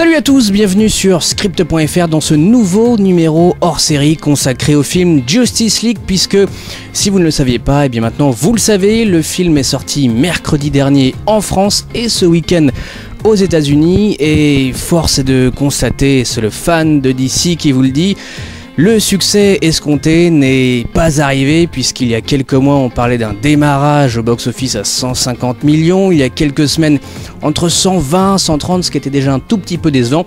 Salut à tous, bienvenue sur Script.fr dans ce nouveau numéro hors série consacré au film Justice League, puisque si vous ne le saviez pas, et bien maintenant vous le savez, le film est sorti mercredi dernier en France et ce week-end aux États-Unis, et force est de constater, c'est le fan de DC qui vous le dit, le succès escompté n'est pas arrivé, puisqu'il y a quelques mois on parlait d'un démarrage au box-office à 150 millions, il y a quelques semaines entre 120, 130, ce qui était déjà un tout petit peu décevant.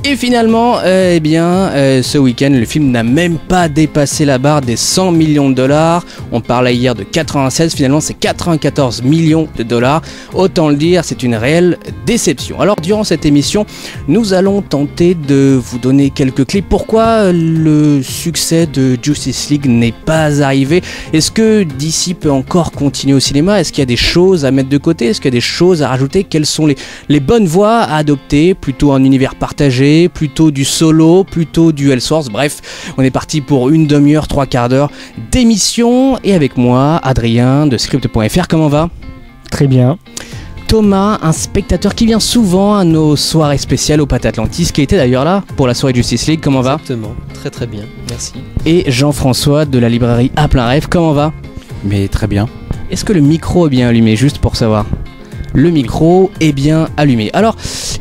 Et finalement, ce week-end, le film n'a même pas dépassé la barre des 100 millions de dollars. On parlait hier de 96, finalement c'est 94 millions de dollars. Autant le dire, c'est une réelle déception. Alors durant cette émission, nous allons tenter de vous donner quelques clés. Pourquoi le succès de Justice League n'est pas arrivé? Est-ce que DC peut encore continuer au cinéma? Est-ce qu'il y a des choses à mettre de côté? Est-ce qu'il y a des choses à rajouter? Quelles sont les bonnes voies à adopter? Plutôt un univers partagé, plutôt du solo, plutôt du Elseworlds, bref, on est parti pour une demi-heure, trois quarts d'heure d'émission, et avec moi, Adrien de Script.fr, comment va? Très bien. Thomas, un spectateur qui vient souvent à nos soirées spéciales au Pâté Atlantis, qui était d'ailleurs là pour la soirée Justice League, comment va? Exactement, très très bien, merci. Et Jean-François de la librairie À Plein Rêve, comment va? Mais très bien. Est-ce que le micro est bien allumé, juste pour savoir? Le micro est bien allumé. Alors,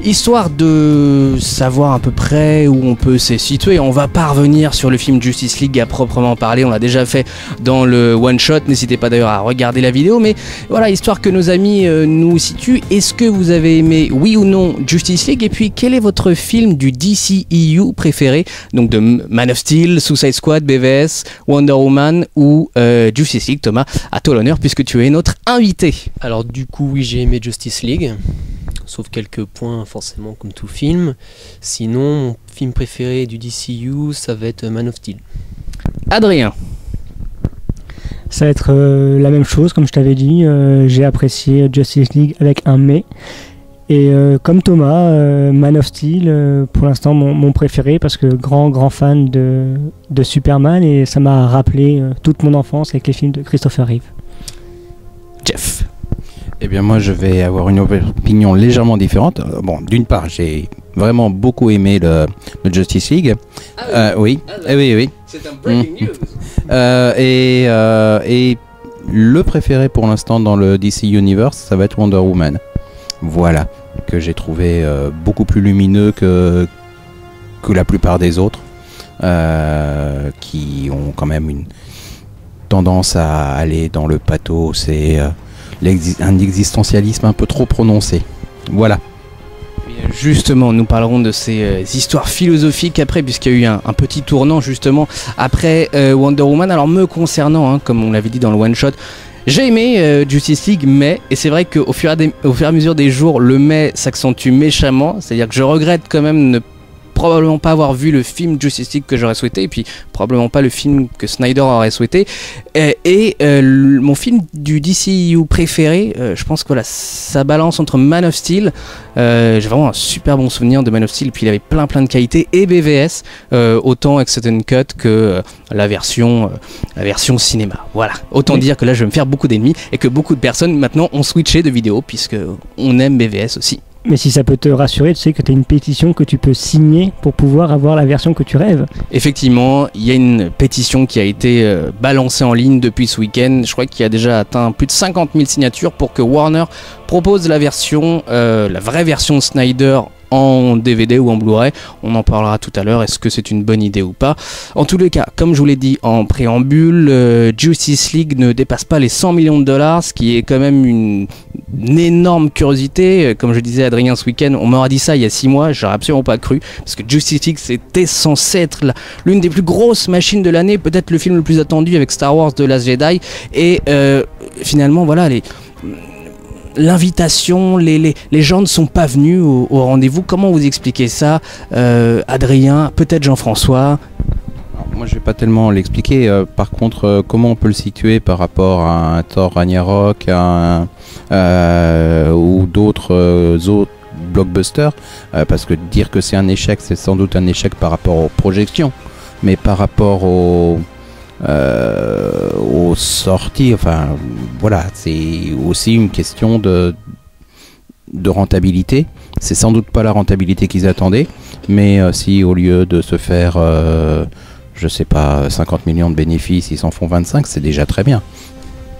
histoire de savoir à peu près où on peut se situer, on va pas revenir sur le film Justice League à proprement parler, on l'a déjà fait dans le one shot, n'hésitez pas d'ailleurs à regarder la vidéo, mais voilà, histoire que nos amis nous situent, est-ce que vous avez aimé, oui ou non, Justice League, et puis quel est votre film du DCEU préféré, donc de Man of Steel, Suicide Squad, BVS, Wonder Woman ou Justice League? Thomas, à toi l'honneur puisque tu es notre invité. Alors du coup, oui, j'ai aimé Justice League, sauf quelques points forcément comme tout film. Sinon, mon film préféré du DCU, ça va être Man of Steel. Adrien. Ça va être la même chose, comme je t'avais dit, j'ai apprécié Justice League avec un mais. Et comme Thomas, Man of Steel, pour l'instant mon préféré, parce que grand fan de Superman, et ça m'a rappelé toute mon enfance avec les films de Christopher Reeve. Jeff. Eh bien moi je vais avoir une opinion légèrement différente. Bon, d'une part j'ai vraiment beaucoup aimé le Justice League. Oui. C'est un breaking news. Et le préféré pour l'instant dans le DC Universe, ça va être Wonder Woman. Voilà, que j'ai trouvé beaucoup plus lumineux que la plupart des autres, qui ont quand même une tendance à aller dans le pathos. C'est un existentialisme un peu trop prononcé. Voilà. Justement, nous parlerons de ces histoires philosophiques après, puisqu'il y a eu un petit tournant justement après Wonder Woman. Alors me concernant, comme on l'avait dit dans le one shot, j'ai aimé Justice League, mais, et c'est vrai qu'au fur et à mesure des jours, le mais s'accentue méchamment, c'est-à-dire que je regrette quand même ne probablement pas avoir vu le film Justice League que j'aurais souhaité, et puis probablement pas le film que Snyder aurait souhaité, mon film du DCU préféré, je pense que voilà, ça balance entre Man of Steel, j'ai vraiment un super bon souvenir de Man of Steel, puis il avait plein de qualités, et BVS, autant Extended Cut que la version cinéma. Voilà, autant dire que là je vais me faire beaucoup d'ennemis, et que beaucoup de personnes maintenant ont switché de vidéo, puisque on aime BVS aussi. Mais si ça peut te rassurer, tu sais que tu as une pétition que tu peux signer pour pouvoir avoir la version que tu rêves. Effectivement, il y a une pétition qui a été balancée en ligne depuis ce week-end. Je crois qu'il y a déjà atteint plus de 50 000 signatures pour que Warner propose la vraie version Snyder en DVD ou en Blu-ray. On en parlera tout à l'heure, est-ce que c'est une bonne idée ou pas. En tous les cas, comme je vous l'ai dit en préambule, Justice League ne dépasse pas les 100 millions de dollars, ce qui est quand même une énorme curiosité. Comme je disais à Adrien ce week-end, on m'aurait dit ça il y a 6 mois, j'aurais absolument pas cru, parce que Justice League c'était censé être l'une des plus grosses machines de l'année, peut-être le film le plus attendu avec Star Wars The Last Jedi, et finalement voilà, l'invitation, les gens ne sont pas venus au rendez-vous. Comment vous expliquez ça, Adrien, peut-être Jean-François? Moi je vais pas tellement l'expliquer, par contre comment on peut le situer par rapport à un Thor Ragnarok ou d'autres blockbusters, parce que dire que c'est un échec, c'est sans doute un échec par rapport aux projections, mais par rapport aux sorties, enfin voilà, c'est aussi une question de rentabilité. C'est sans doute pas la rentabilité qu'ils attendaient, mais si au lieu de se faire, je sais pas, 50 millions de bénéfices, ils s'en font 25, c'est déjà très bien.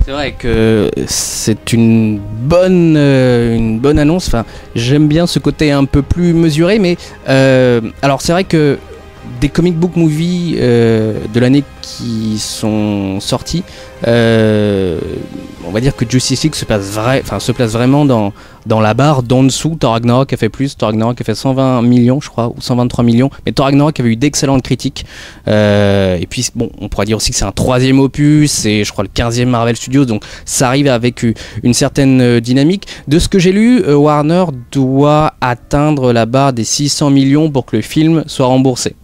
C'est vrai que c'est une bonne annonce. Enfin, j'aime bien ce côté un peu plus mesuré, mais alors c'est vrai que des comic book movies de l'année qui sont sortis, on va dire que Justice League se place vraiment dans la barre d'en dessous. Thor Ragnarok a fait plus, Thor Ragnarok a fait 120 millions je crois, ou 123 millions, mais Thor Ragnarok avait eu d'excellentes critiques, et puis bon, on pourrait dire aussi que c'est un troisième opus, c'est je crois le 15e Marvel Studios, donc ça arrive avec une certaine dynamique. De ce que j'ai lu, Warner doit atteindre la barre des 600 millions pour que le film soit remboursé.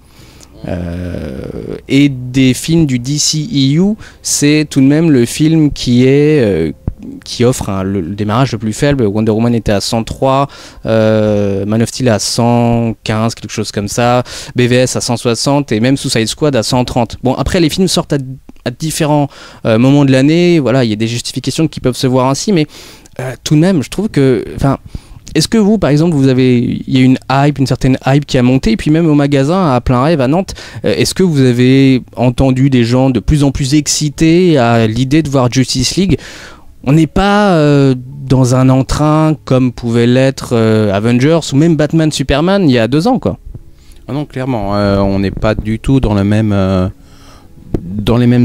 Et des films du DCEU, c'est tout de même le film qui offre le démarrage le plus faible. Wonder Woman était à 103, Man of Steel à 115, quelque chose comme ça, BVS à 160 et même Suicide Squad à 130. Bon, après les films sortent à différents moments de l'année, voilà, il y a des justifications qui peuvent se voir ainsi, mais tout de même je trouve que, enfin, est-ce que vous, par exemple, il y a une certaine hype qui a monté, et puis même au magasin à Plein Rêve à Nantes, est-ce que vous avez entendu des gens de plus en plus excités à l'idée de voir Justice League? On n'est pas dans un entrain comme pouvait l'être Avengers ou même Batman Superman il y a 2 ans, quoi. Ah non, clairement, on n'est pas du tout dans les mêmes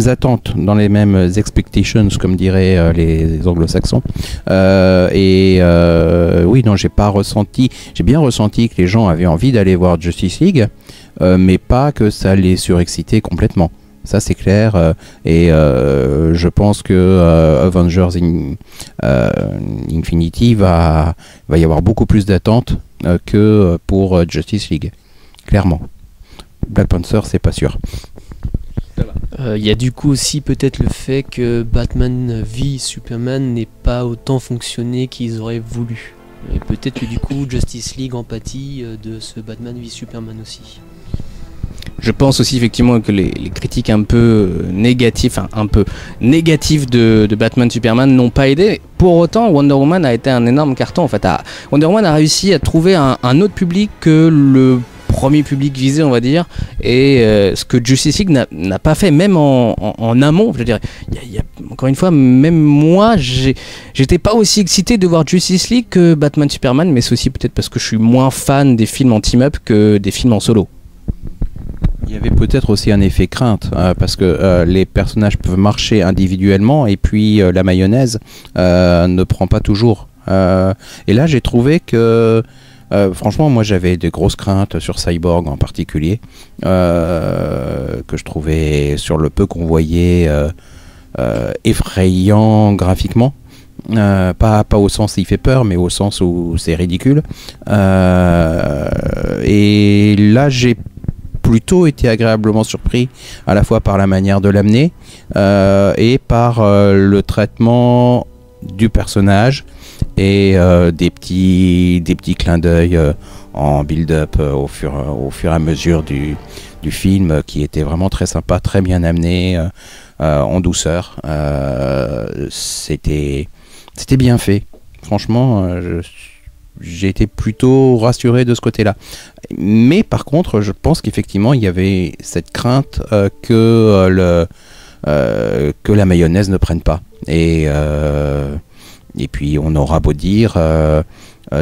attentes, dans les mêmes expectations, comme diraient les anglo-saxons. Oui, non, j'ai bien ressenti que les gens avaient envie d'aller voir Justice League, mais pas que ça les surexcitait complètement. Ça c'est clair, je pense que Avengers Infinity va y avoir beaucoup plus d'attentes que pour Justice League, clairement. Black Panther, c'est pas sûr. Il y a du coup aussi peut-être le fait que Batman v Superman n'ait pas autant fonctionné qu'ils auraient voulu. Et peut-être que du coup Justice League en pâtit de ce Batman v Superman aussi. Je pense aussi effectivement que les critiques un peu négatives de Batman Superman n'ont pas aidé. Pour autant, Wonder Woman a été un énorme carton en fait. Wonder Woman a réussi à trouver un autre public que le premier public visé, on va dire, et ce que Justice League n'a pas fait, même en amont. Je veux dire, encore une fois, même moi, j'étais pas aussi excité de voir Justice League que Batman Superman, mais c'est aussi peut-être parce que je suis moins fan des films en team-up que des films en solo. Il y avait peut-être aussi un effet crainte, parce que les personnages peuvent marcher individuellement, et puis la mayonnaise ne prend pas toujours. Et là, j'ai trouvé que franchement, moi j'avais de grosses craintes sur Cyborg en particulier, que je trouvais, sur le peu qu'on voyait, effrayant graphiquement. Pas au sens où il fait peur, mais au sens où c'est ridicule. Et là, j'ai plutôt été agréablement surpris, à la fois par la manière de l'amener et par le traitement du personnage, et des petits clins d'œil en build-up au fur et à mesure du film, qui était vraiment très sympa, très bien amené, en douceur. C'était bien fait. Franchement, j'ai été plutôt rassuré de ce côté-là. Mais par contre, je pense qu'effectivement, il y avait cette crainte que la mayonnaise ne prenne pas. Et puis on aura beau dire,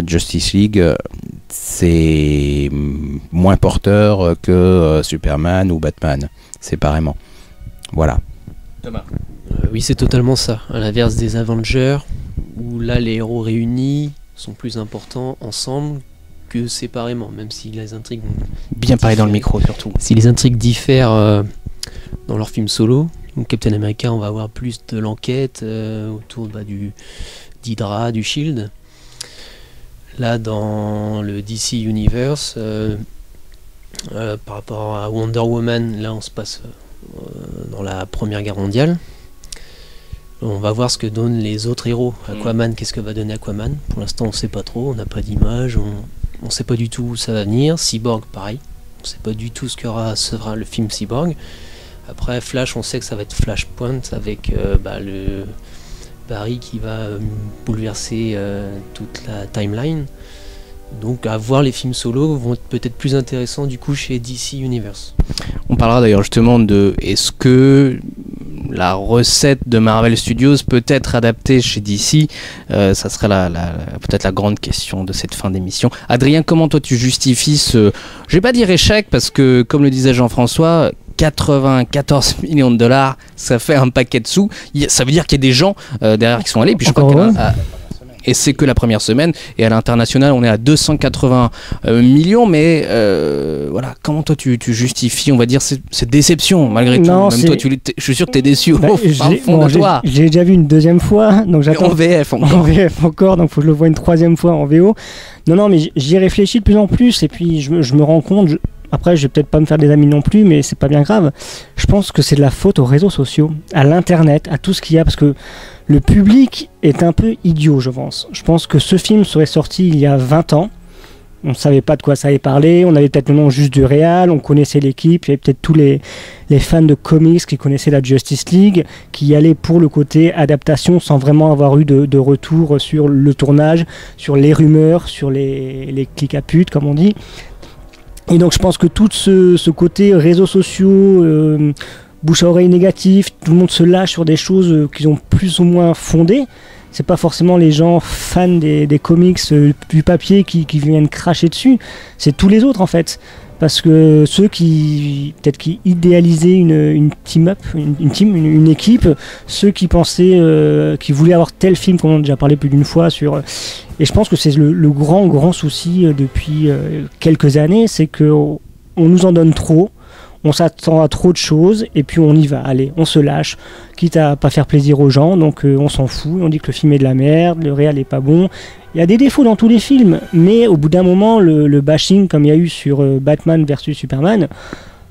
Justice League, c'est moins porteur que Superman ou Batman, séparément. Voilà. Thomas. Oui, c'est totalement ça. À l'inverse des Avengers, où là les héros réunis sont plus importants ensemble que séparément, même si les intrigues... Bien parler dans le micro surtout. Si les intrigues diffèrent dans leurs films solo, donc Captain America, on va avoir plus de l'enquête autour du d'Hydra, du Shield. Là, dans le DC Universe, par rapport à Wonder Woman, là on se passe dans la Première Guerre mondiale. On va voir ce que donnent les autres héros. Aquaman, qu'est-ce que va donner Aquaman? Pour l'instant, on sait pas trop, on n'a pas d'image, on sait pas du tout où ça va venir. Cyborg, pareil, on sait pas du tout ce sera le film Cyborg. Après Flash, on sait que ça va être Flashpoint avec le Barry qui va bouleverser toute la timeline. Donc à voir, les films solo vont être peut-être plus intéressants du coup chez DC Universe. On parlera d'ailleurs justement de est-ce que la recette de Marvel Studios peut être adaptée chez DC. Ça serait peut-être la grande question de cette fin d'émission. Adrien, comment toi tu justifies ce, je vais pas dire échec, parce que comme le disait Jean-François, 94 millions de dollars, ça fait un paquet de sous. Ça veut dire qu'il y a des gens derrière qui sont allés. Puis je crois et c'est que la première semaine, et à l'international on est à 280 millions, mais voilà, comment toi tu justifies, on va dire, cette déception malgré tout? Même toi, je suis sûr que tu es déçu au fond de toi. J'ai déjà vu une deuxième fois, donc j'attends. En VF encore. En VF encore, donc faut que je le voie une troisième fois en VO. Non, mais j'y réfléchis de plus en plus, et puis je me rends compte. Après, je vais peut-être pas me faire des amis non plus, mais c'est pas bien grave. Je pense que c'est de la faute aux réseaux sociaux, à l'internet, à tout ce qu'il y a, parce que le public est un peu idiot, je pense. Je pense que ce film serait sorti il y a 20 ans. On ne savait pas de quoi ça allait parler, on avait peut-être le nom juste du réal, on connaissait l'équipe, il y avait peut-être tous les fans de comics qui connaissaient la Justice League, qui y allaient pour le côté adaptation sans vraiment avoir eu de retour sur le tournage, sur les rumeurs, sur les clics à pute, comme on dit. Et donc je pense que tout ce côté réseaux sociaux, bouche à oreille négatif, tout le monde se lâche sur des choses qu'ils ont plus ou moins fondées. C'est pas forcément les gens fans des comics du papier qui viennent cracher dessus, c'est tous les autres en fait. Parce que ceux qui idéalisaient une team-up, une équipe, ceux qui pensaient, qui voulaient avoir tel film, qu'on en a déjà parlé plus d'une fois sur... Et je pense que c'est le grand souci depuis quelques années, c'est qu'on nous en donne trop, on s'attend à trop de choses, et puis on y va, allez, on se lâche, quitte à pas faire plaisir aux gens, donc on s'en fout, on dit que le film est de la merde, le réal est pas bon. Il y a des défauts dans tous les films, mais au bout d'un moment, le bashing, comme il y a eu sur Batman vs Superman,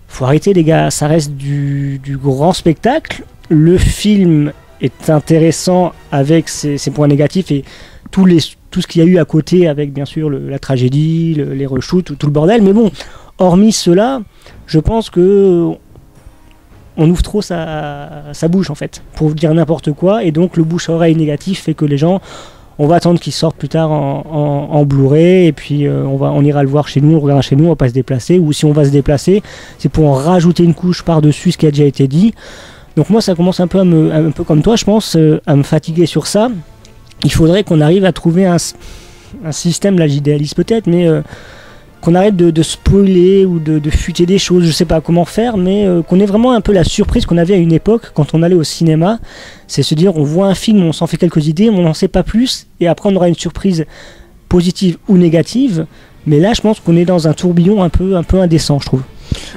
faut arrêter les gars, ça reste du grand spectacle, le film est intéressant avec ses points négatifs, et tout ce qu'il y a eu à côté, avec bien sûr la tragédie, les reshoots, tout le bordel, mais bon, hormis cela, je pense que on ouvre trop sa bouche en fait, pour dire n'importe quoi, et donc le bouche à oreille négatif fait que les gens, on va attendre qu'il sorte plus tard en Blu-ray, et puis on ira le voir chez nous, on regardera chez nous, on va pas se déplacer, ou si on va se déplacer, c'est pour en rajouter une couche par-dessus ce qui a déjà été dit. Donc moi ça commence un peu comme toi, je pense, à me fatiguer sur ça. Il faudrait qu'on arrive à trouver un système, là j'idéalise peut-être, mais qu'on arrête de spoiler ou de fuiter des choses, je sais pas comment faire, mais qu'on ait vraiment un peu la surprise qu'on avait à une époque quand on allait au cinéma, c'est se dire on voit un film, on s'en fait quelques idées, on n'en sait pas plus, et après on aura une surprise positive ou négative, mais là je pense qu'on est dans un tourbillon un peu indécent, je trouve.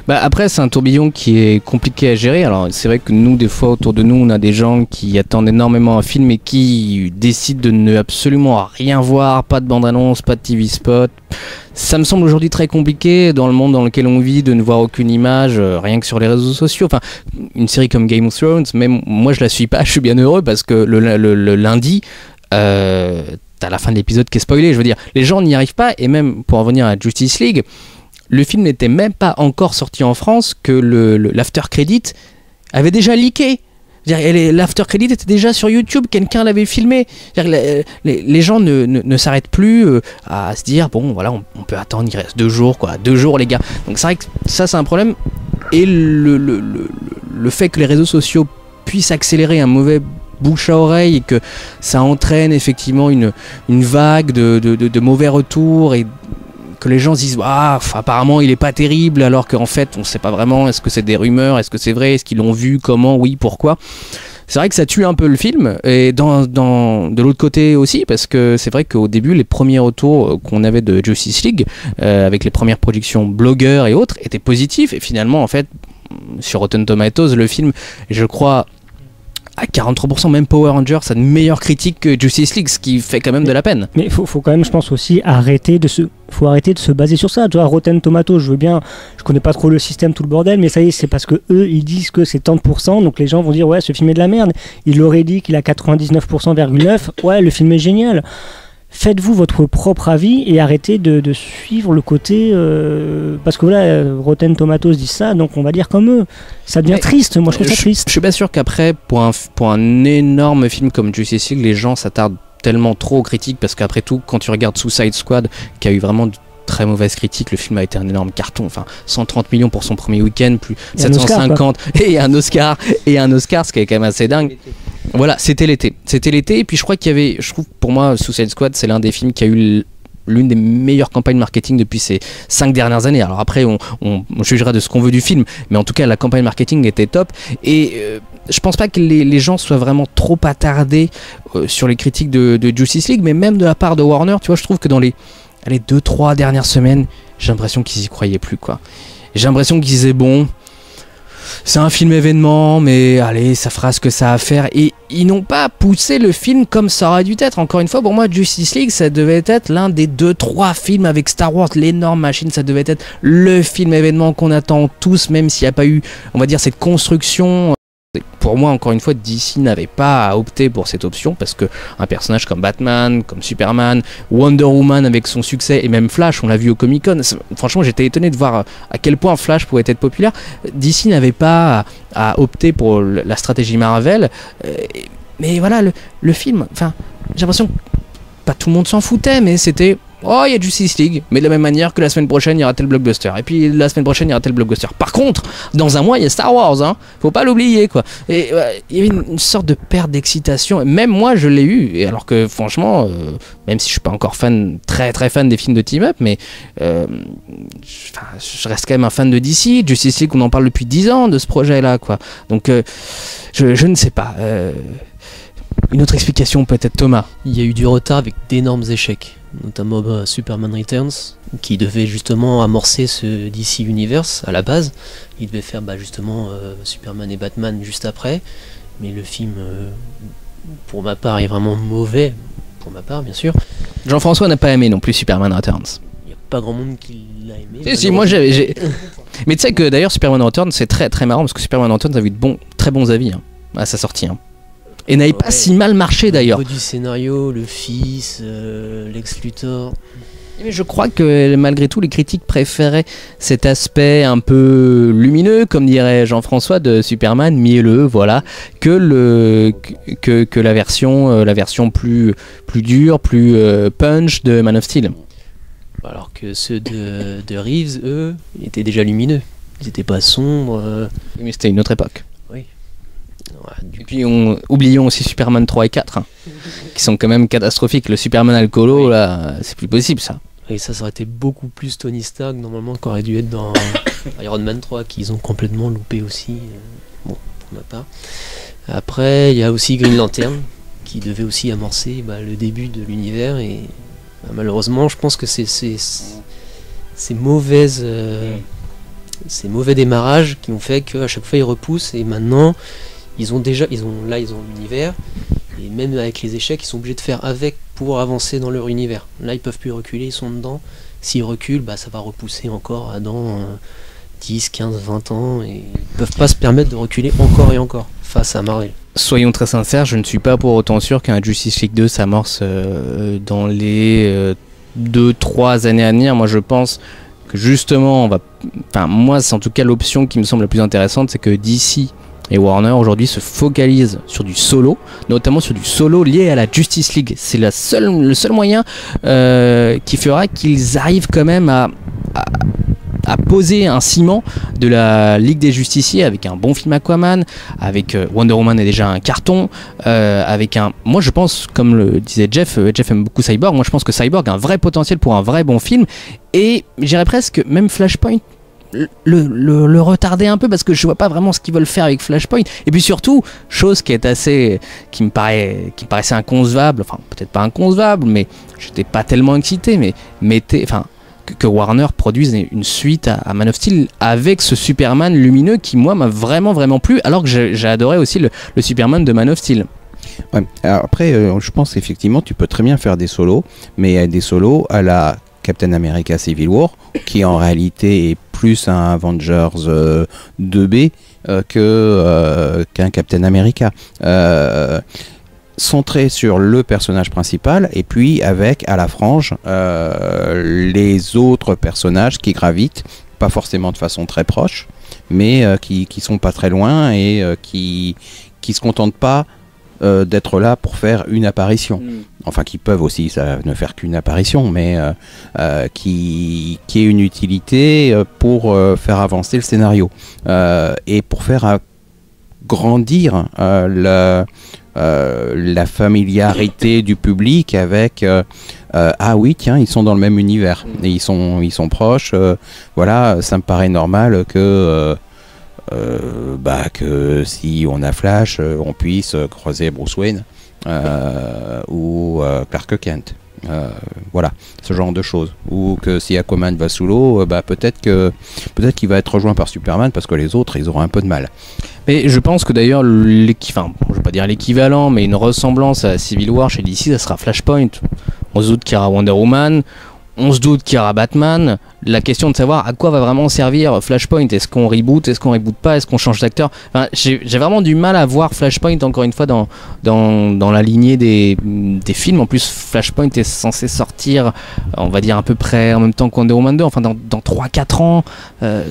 Bah après c'est un tourbillon qui est compliqué à gérer. Alors c'est vrai que nous des fois autour de nous on a des gens qui attendent énormément un film et qui décident de ne absolument rien voir, pas de bande-annonce, pas de TV spot. Ça me semble aujourd'hui très compliqué dans le monde dans lequel on vit de ne voir aucune image, rien que sur les réseaux sociaux. Enfin, une série comme Game of Thrones, même moi je la suis pas, je suis bien heureux parce que le lundi t'as la fin de l'épisode qui est spoilé. Je veux dire, les gens n'y arrivent pas, et même pour en revenir à Justice League, le film n'était même pas encore sorti en France que l'after credit avait déjà leaké. L'after credit était déjà sur YouTube, quelqu'un l'avait filmé. Les gens ne s'arrêtent plus à se dire bon voilà, on peut attendre, il reste 2 jours quoi, 2 jours les gars. Donc c'est vrai que ça c'est un problème, et le fait que les réseaux sociaux puissent accélérer un mauvais bouche à oreille et que ça entraîne effectivement une vague de mauvais retours, et que les gens se disent apparemment il est pas terrible, alors qu'en fait on sait pas vraiment, est-ce que c'est des rumeurs, est-ce que c'est vrai, est-ce qu'ils l'ont vu, comment, oui, pourquoi. C'est vrai que ça tue un peu le film, et de l'autre côté aussi, parce que c'est vrai qu'au début les premiers retours qu'on avait de Justice League avec les premières productions blogueurs et autres étaient positifs, et finalement en fait sur Rotten Tomatoes le film, je crois à 43%, même Power Rangers a une meilleure critique que Justice League, ce qui fait quand même de la peine. Mais faut quand même, je pense aussi, arrêter de se baser sur ça. Tu vois, Rotten Tomatoes, je veux bien, je connais pas trop le système, tout le bordel, mais ça y est, c'est parce que eux, ils disent que c'est tant de pourcents, donc les gens vont dire ouais, ce film est de la merde. Il aurait dit qu'il a 99,9%, ouais, le film est génial. Faites-vous votre propre avis et arrêtez de suivre le côté... parce que voilà, Rotten Tomatoes dit ça, donc on va dire comme eux. Ça devient triste, moi je trouve ça triste. Je suis pas sûr qu'après, pour un énorme film comme Justice League, les gens s'attardent tellement trop critique, parce qu'après tout, quand tu regardes Suicide Squad, qui a eu vraiment de très mauvaise critique, le film a été un énorme carton, enfin 130 millions pour son premier week-end, plus 750 et un Oscar, ce qui est quand même assez dingue. Voilà, c'était l'été, et puis je crois qu'il y avait, je trouve pour moi Suicide Squad c'est l'un des films qui a eu l'une des meilleures campagnes marketing depuis ces 5 dernières années. Alors après on jugera de ce qu'on veut du film, mais en tout cas la campagne marketing était top, et je pense pas que les gens soient vraiment trop attardés sur les critiques de Justice League, mais même de la part de Warner, tu vois, je trouve que dans les 2-3 dernières semaines, j'ai l'impression qu'ils y croyaient plus, quoi. J'ai l'impression qu'ils disaient bon, c'est un film événement, mais allez, ça fera ce que ça a à faire. Et ils n'ont pas poussé le film comme ça aurait dû être. Encore une fois, pour moi, Justice League, ça devait être l'un des 2-3 films avec Star Wars, l'énorme machine. Ça devait être le film événement qu'on attend tous, même s'il n'y a pas eu, on va dire, cette construction. Pour moi, encore une fois, DC n'avait pas à opter pour cette option, parce que un personnage comme Batman, comme Superman, Wonder Woman avec son succès, et même Flash, on l'a vu au Comic-Con, franchement j'étais étonné de voir à quel point Flash pouvait être populaire. DC n'avait pas à opter pour la stratégie Marvel, mais voilà, le film, enfin, j'ai l'impression que pas tout le monde s'en foutait, mais c'était... Oh, il y a Justice League, mais de la même manière que la semaine prochaine il y aura tel blockbuster, et puis la semaine prochaine il y aura tel blockbuster. Par contre, dans un mois il y a Star Wars, hein, faut pas l'oublier, quoi. Et il y avait une sorte de perte d'excitation, même moi je l'ai eu, et alors que franchement, même si je suis pas encore très fan des films de team-up, mais je reste quand même un fan de DC. Justice League, on en parle depuis 10 ans de ce projet-là, quoi. Donc je ne sais pas. Une autre explication peut-être, Thomas. Il y a eu du retard avec d'énormes échecs, notamment Superman Returns, qui devait justement amorcer ce DC Universe à la base. Il devait faire justement Superman et Batman juste après, mais le film, pour ma part, est vraiment mauvais, pour ma part bien sûr. Jean-François n'a pas aimé non plus Superman Returns. Il n'y a pas grand monde qui l'a aimé. Si, moi j'ai... Mais tu sais que d'ailleurs Superman Returns c'est très très marrant, parce que Superman Returns a eu de très bons avis, hein, à sa sortie. Hein. Et n'avait pas si mal marché d'ailleurs. Au niveau du scénario, le fils, Lex Luthor. Mais je crois que malgré tout les critiques préféraient cet aspect un peu lumineux, comme dirait Jean-François, de Superman, mielleux, voilà, que la version plus dure, plus punch de Man of Steel. Alors que ceux de Reeves, eux, étaient déjà lumineux. Ils n'étaient pas sombres. Mais c'était une autre époque. Oui. Ouais, et puis oublions aussi Superman 3 et 4, hein, qui sont quand même catastrophiques. Le Superman alcoolo, là, c'est plus possible, ça. Et ça aurait été beaucoup plus Tony Stark, normalement, qu'aurait dû être dans Iron Man 3, qu'ils ont complètement loupé aussi, bon, pour ma part. Après, il y a aussi Green Lantern, qui devait aussi amorcer le début de l'univers, et malheureusement, je pense que ces mauvais démarrages qui ont fait qu'à chaque fois ils repoussent, et maintenant ils ont l'univers, et même avec les échecs ils sont obligés de faire avec pour avancer dans leur univers. Là ils peuvent plus reculer, ils sont dedans. S'ils reculent, ça va repousser encore dans 10, 15, 20 ans, et ils peuvent pas se permettre de reculer encore et encore face à Marvel. Soyons très sincères, je ne suis pas pour autant sûr qu'un Justice League 2 s'amorce dans les 2-3 années à venir. Moi je pense que justement moi c'est en tout cas l'option qui me semble la plus intéressante, c'est que DC et Warner aujourd'hui se focalisent sur du solo, notamment sur du solo lié à la Justice League. C'est le seul moyen qui fera qu'ils arrivent quand même à poser un ciment de la Ligue des Justiciers, avec un bon film Aquaman, avec Wonder Woman est déjà un carton, avec moi je pense, comme le disait Jeff aime beaucoup Cyborg, moi je pense que Cyborg a un vrai potentiel pour un vrai bon film, et j'irais presque même Flashpoint le retarder un peu, parce que je vois pas vraiment ce qu'ils veulent faire avec Flashpoint. Et puis surtout, chose qui me paraissait inconcevable, enfin peut-être pas inconcevable, mais j'étais pas tellement excité, mais que Warner produise une suite à Man of Steel avec ce Superman lumineux qui moi m'a vraiment plu, alors que j'ai adoré aussi le Superman de Man of Steel. Ouais. Alors après, je pense effectivement tu peux très bien faire des solos, mais des solos à la Captain America Civil War, qui en réalité est plus un Avengers 2B qu'un Captain America. Centré sur le personnage principal, et puis avec à la frange les autres personnages qui gravitent, pas forcément de façon très proche, mais qui sont pas très loin, et qui se contentent pas d'être là pour faire une apparition. Enfin, qui peuvent aussi ça, ne faire qu'une apparition, mais qui ait une utilité pour faire avancer le scénario et pour faire grandir la familiarité du public avec ah oui tiens ils sont dans le même univers et ils sont proches, voilà, ça me paraît normal que si on a Flash on puisse croiser Bruce Wayne ou Clark Kent, voilà, ce genre de choses, ou que si Aquaman va sous l'eau, peut-être qu'il va être rejoint par Superman parce que les autres ils auront un peu de mal. Mais je pense que d'ailleurs, je vais pas dire l'équivalent, mais une ressemblance à Civil War chez DC, ça sera Flashpoint. On se doute qu'il y aura Wonder Woman, on se doute qu'il y aura Batman. La question de savoir à quoi va vraiment servir Flashpoint, est-ce qu'on reboot, est-ce qu'on reboot pas, est-ce qu'on change d'acteur, enfin, j'ai vraiment du mal à voir Flashpoint encore une fois dans la lignée des films. En plus Flashpoint est censé sortir, on va dire à peu près en même temps que Wonder Woman 2, enfin dans 3-4 ans,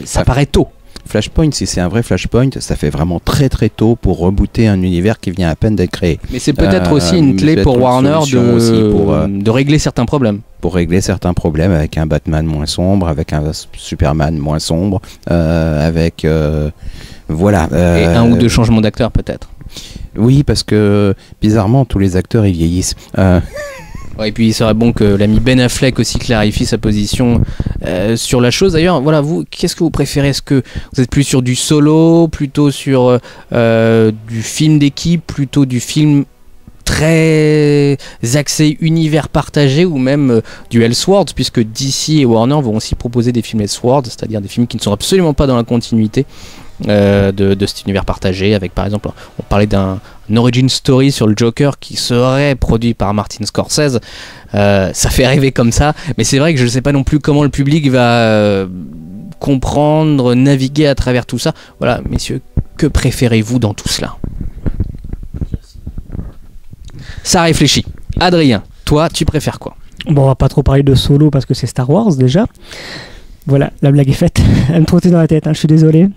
ça paraît tôt. Flashpoint, si c'est un vrai Flashpoint, ça fait vraiment très très tôt pour rebooter un univers qui vient à peine d'être créé. Mais c'est peut-être aussi une clé pour Warner de régler certains problèmes. Pour régler certains problèmes avec un Batman moins sombre, avec un Superman moins sombre, avec... voilà. Et un ou deux changements d'acteurs peut-être. Oui, parce que bizarrement, tous les acteurs ils vieillissent. Ouais, et puis il serait bon que l'ami Ben Affleck aussi clarifie sa position sur la chose. D'ailleurs, voilà, vous, qu'est-ce que vous préférez? Est-ce que vous êtes plus sur du solo, plutôt sur du film d'équipe, plutôt du film très axé univers partagé, ou même du Elseworlds, puisque DC et Warner vont aussi proposer des films Elseworlds, c'est-à-dire des films qui ne sont absolument pas dans la continuité de cet univers partagé, avec par exemple, on parlait d'un origin story sur le Joker qui serait produit par Martin Scorsese. Ça fait rêver comme ça, mais c'est vrai que je ne sais pas non plus comment le public va comprendre, naviguer à travers tout ça. Voilà, messieurs, que préférez-vous dans tout cela? Ça réfléchit. Adrien, toi, tu préfères quoi? Bon, on va pas trop parler de Solo parce que c'est Star Wars déjà. Voilà, la blague est faite. Elle me trottait dans la tête, hein, je suis désolé.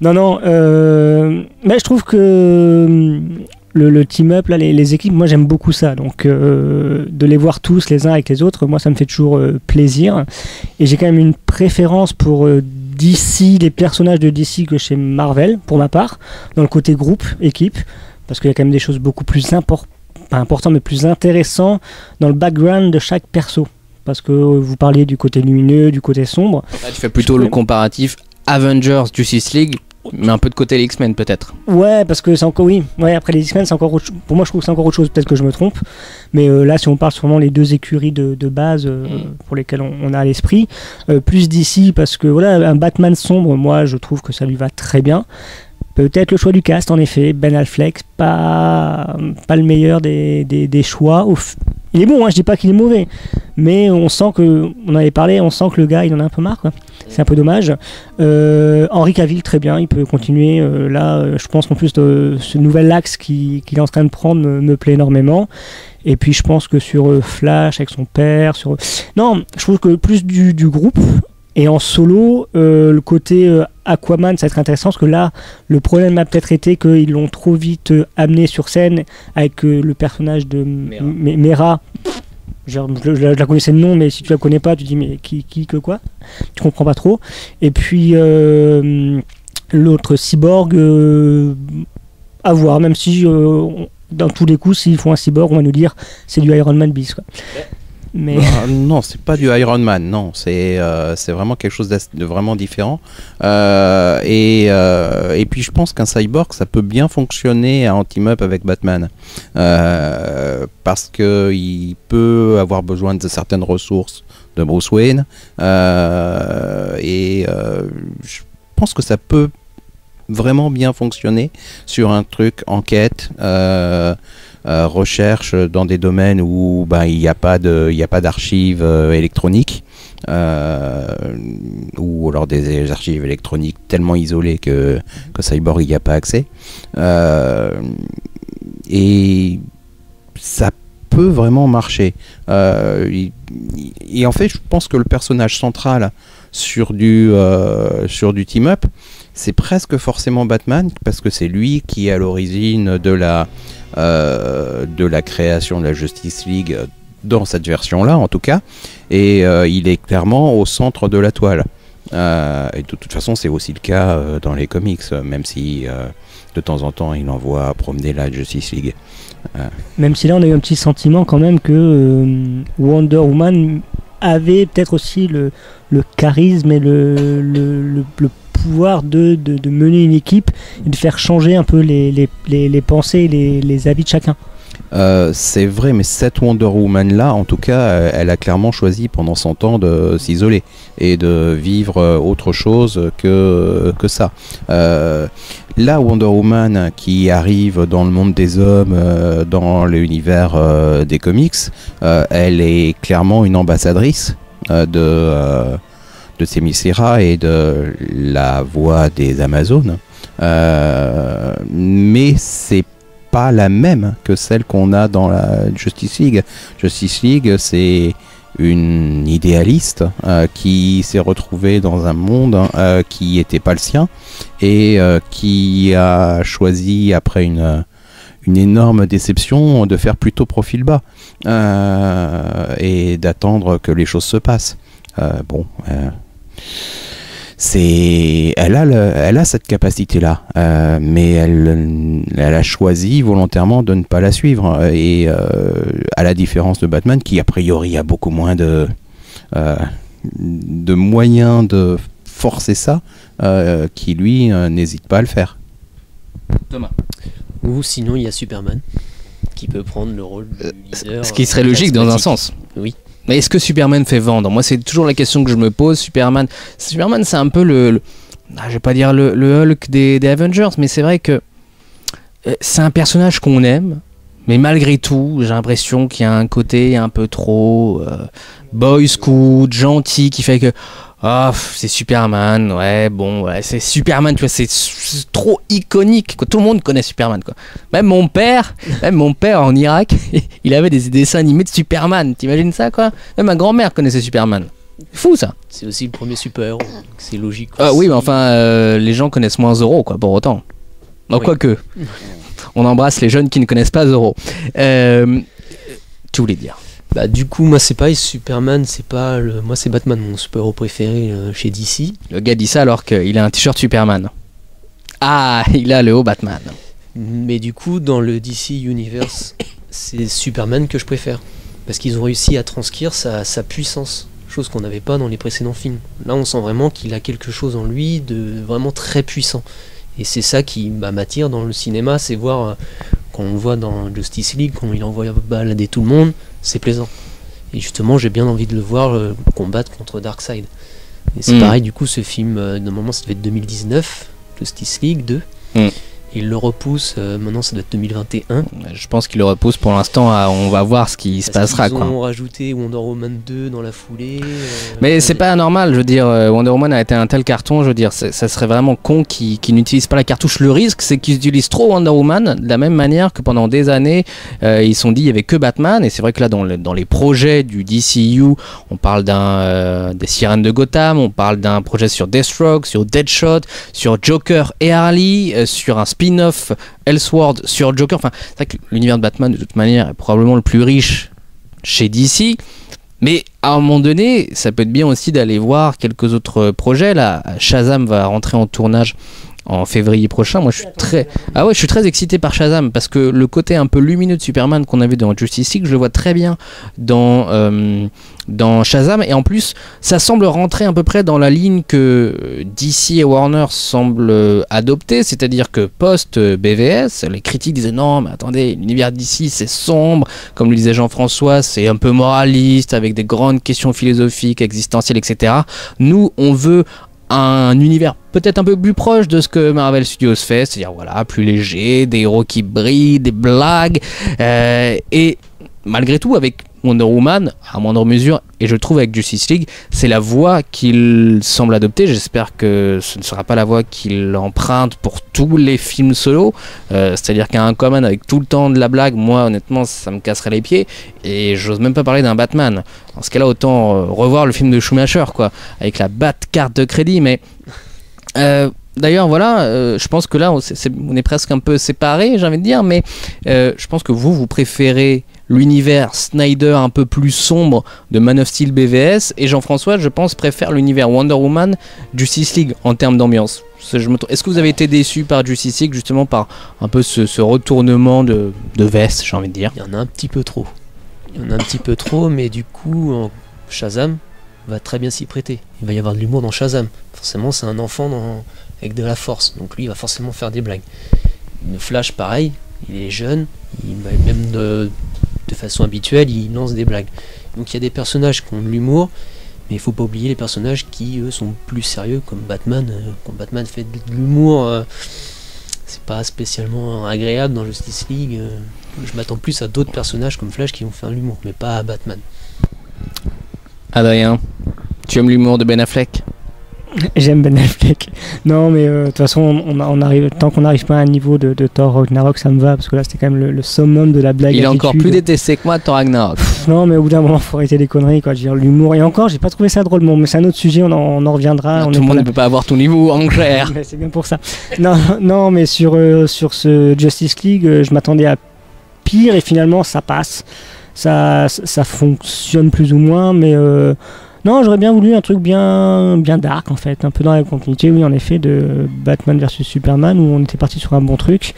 Non, mais je trouve que le team-up, là, les équipes, moi j'aime beaucoup ça. Donc de les voir tous les uns avec les autres, moi ça me fait toujours plaisir. Et j'ai quand même une préférence pour DC, les personnages de DC que chez Marvel, pour ma part, dans le côté groupe, équipe, parce qu'il y a quand même des choses beaucoup plus pas importantes, mais plus intéressantes dans le background de chaque perso. Parce que vous parliez du côté lumineux, du côté sombre. Là, tu fais plutôt le comparatif Avengers, Justice League, mais un peu de côté les X-Men peut-être. Ouais, parce que c'est encore, oui. Ouais, après les X-Men, c'est encore autre chose. Pour moi, je trouve que c'est encore autre chose. Peut-être que je me trompe. Mais là, si on parle sûrement les deux écuries de base pour lesquelles on a à l'esprit, plus d'ici, parce que voilà, un Batman sombre, moi, je trouve que ça lui va très bien. Peut-être le choix du cast, en effet. Ben Affleck, pas le meilleur des choix. Il est bon, hein, je dis pas qu'il est mauvais, mais on sent que, on avait parlé, on sent que le gars il en a un peu marre, quoi. C'est un peu dommage. Henry Cavill, très bien, il peut continuer. Là, je pense qu'en plus de ce nouvel axe qu'il est en train de prendre me plaît énormément. Et puis je pense que sur Flash avec son père, non, je trouve que plus du groupe. Et en solo, le côté Aquaman, ça va être intéressant parce que là, le problème a peut-être été qu'ils l'ont trop vite amené sur scène avec le personnage de Mera. Je la connaissais de nom, mais si tu la connais pas, tu dis mais qui que quoi? Tu comprends pas trop. Et puis l'autre cyborg, à voir, même si dans tous les coups, s'ils font un cyborg, on va nous dire c'est du Iron Man bis, quoi. Mais... non, c'est pas du Iron Man, non, c'est vraiment quelque chose de vraiment différent. Et puis je pense qu'un cyborg, ça peut bien fonctionner en team-up avec Batman, parce que il peut avoir besoin de certaines ressources de Bruce Wayne, et je pense que ça peut vraiment bien fonctionner sur un truc enquête. Recherche dans des domaines où il n'y a pas d'archives électroniques, ou alors des archives électroniques tellement isolées que Cyborg n'y a pas accès, et ça peut vraiment marcher, et en fait je pense que le personnage central sur du team-up, c'est presque forcément Batman, parce que c'est lui qui est à l'origine de la de la création de la Justice League dans cette version-là, en tout cas, et il est clairement au centre de la toile. Et de toute façon, c'est aussi le cas dans les comics, même si de temps en temps, il envoie promener la Justice League. Même si là, on a eu un petit sentiment quand même que Wonder Woman avait peut-être aussi le charisme et le pouvoir de mener une équipe et de faire changer un peu les pensées et les avis de chacun. C'est vrai, mais cette Wonder Woman là, en tout cas, elle a clairement choisi pendant son temps de s'isoler et de vivre autre chose que ça. La Wonder Woman qui arrive dans le monde des hommes, dans l'univers des comics, elle est clairement une ambassadrice de Themyscira et de la voix des Amazones. Mais c'est pas la même que celle qu'on a dans la Justice League. Justice League, c'est une idéaliste qui s'est retrouvée dans un monde qui n'était pas le sien et qui a choisi, après une énorme déception, de faire plutôt profil bas et d'attendre que les choses se passent. Elle a cette capacité-là, mais elle a choisi volontairement de ne pas la suivre. Et à la différence de Batman, qui a priori a beaucoup moins de moyens de forcer ça, qui lui n'hésite pas à le faire. Thomas. Ou sinon, il y a Superman, qui peut prendre le rôle de leader. Ce qui serait logique dans un sens. Oui. Mais est-ce que Superman fait vendre? Moi, c'est toujours la question que je me pose. Superman, c'est un peu je vais pas dire le Hulk des Avengers, mais c'est vrai que c'est un personnage qu'on aime, mais malgré tout, j'ai l'impression qu'il y a un côté un peu trop boy scout, gentil, qui fait que c'est Superman, c'est Superman, tu vois, c'est trop iconique, quoi. Tout le monde connaît Superman, quoi. Même mon père en Irak, il avait des dessins animés de Superman, t'imagines ça, quoi. Même ma grand-mère connaissait Superman. Fou, ça. C'est aussi le premier super-héros, donc c'est logique. Oui, mais enfin, les gens connaissent moins Zorro, quoi, pour autant. Donc, oui. Quoique, on embrasse les jeunes qui ne connaissent pas Zorro. Tu voulais dire? Bah du coup, moi c'est pareil, Superman, moi c'est Batman, mon super-héros préféré chez DC. Le gars dit ça alors qu'il a un t-shirt Superman. Ah, il a le haut Batman. Mais du coup, dans le DC Universe, c'est Superman que je préfère. Parce qu'ils ont réussi à transcrire sa puissance, chose qu'on n'avait pas dans les précédents films. Là, on sent vraiment qu'il a quelque chose en lui de vraiment très puissant. Et c'est ça qui m'attire dans le cinéma, c'est voir, quand on le voit dans Justice League, quand il envoie balader tout le monde, c'est plaisant. Et justement, j'ai bien envie de le voir combattre contre Darkseid. Et c'est pareil, du coup, ce film, normalement, ça devait être 2019, Justice League 2. Il le repousse, maintenant ça doit être 2021. Je pense qu'il le repousse pour l'instant, on va voir ce qui se passera. Ils ont rajouté Wonder Woman 2 dans la foulée. Mais c'est pas normal, je veux dire, Wonder Woman a été un tel carton, je veux dire, ça serait vraiment con qu'ils n'utilisent pas la cartouche. Le risque, c'est qu'ils utilisent trop Wonder Woman, de la même manière que pendant des années, ils se sont dit il y avait que Batman, et c'est vrai que là, dans les projets du DCU, on parle des Sirènes de Gotham, on parle d'un projet sur Deathstroke, sur Deadshot, sur Joker et Harley, sur un spin-off Elseworld sur Joker. Enfin, c'est vrai que l'univers de Batman de toute manière est probablement le plus riche chez DC, mais à un moment donné ça peut être bien aussi d'aller voir quelques autres projets. Là, Shazam va rentrer en tournage en février prochain. Moi je suis très excité par Shazam, parce que le côté un peu lumineux de Superman qu'on a vu dans Justice League, je le vois très bien dans Shazam, et en plus ça semble rentrer à peu près dans la ligne que DC et Warner semblent adopter, c'est-à-dire que post BVS, les critiques disaient non mais attendez, l'univers DC c'est sombre, comme le disait Jean-François, c'est un peu moraliste avec des grandes questions philosophiques, existentielles, etc. Nous on veut un univers peut-être un peu plus proche de ce que Marvel Studios fait, c'est-à-dire voilà, plus léger, des héros qui brillent, des blagues, et malgré tout avec Wonder Woman, à moindre mesure, et je trouve avec Justice League, c'est la voie qu'il semble adopter. J'espère que ce ne sera pas la voie qu'il emprunte pour tous les films solo, c'est-à-dire qu'un Aquaman avec tout le temps de la blague, moi honnêtement ça me casserait les pieds, et j'ose même pas parler d'un Batman. Dans ce cas-là, autant revoir le film de Schumacher, quoi, avec la Bat-carte de crédit, mais d'ailleurs, voilà, je pense que là, on est presque un peu séparés, j'ai envie de dire, mais je pense que vous préférez l'univers Snyder un peu plus sombre de Man of Steel BVS, et Jean-François, je pense, préfère l'univers Wonder Woman Justice League en termes d'ambiance. Est-ce que vous avez été déçu par Justice League, justement, par un peu ce retournement de veste, j'ai envie de dire? Il y en a un petit peu trop. Mais du coup, Shazam va très bien s'y prêter. Il va y avoir de l'humour dans Shazam. Forcément, c'est un enfant avec de la force, donc lui, il va forcément faire des blagues. Le Flash, pareil, il est jeune, même de façon habituelle, il lance des blagues. Donc il y a des personnages qui ont de l'humour, mais il faut pas oublier les personnages qui, eux, sont plus sérieux, comme Batman. Quand Batman fait de l'humour, c'est pas spécialement agréable dans Justice League. Je m'attends plus à d'autres personnages comme Flash qui vont faire de l'humour, mais pas à Batman. Adrien, tu aimes l'humour de Ben Affleck? J'aime Ben Affleck. Non, mais de toute façon, on arrive, tant qu'on n'arrive pas à un niveau de Thor Ragnarok, ça me va, parce que là, c'était quand même le summum de la blague. Il est encore plus détesté que moi, Thor Ragnarok. Non, mais au bout d'un moment, faut arrêter les conneries, quoi. Je veux dire, l'humour. Et encore, j'ai pas trouvé ça drôle, mais c'est un autre sujet, on en reviendra. Tout le monde ne peut pas avoir ton niveau en clair. Mais c'est bien pour ça. Non, mais sur ce Justice League, je m'attendais à pire, et finalement, ça passe. Ça fonctionne plus ou moins, mais non, j'aurais bien voulu un truc bien dark, en fait, un peu dans la continuité, oui, en effet, de Batman vs Superman, où on était parti sur un bon truc.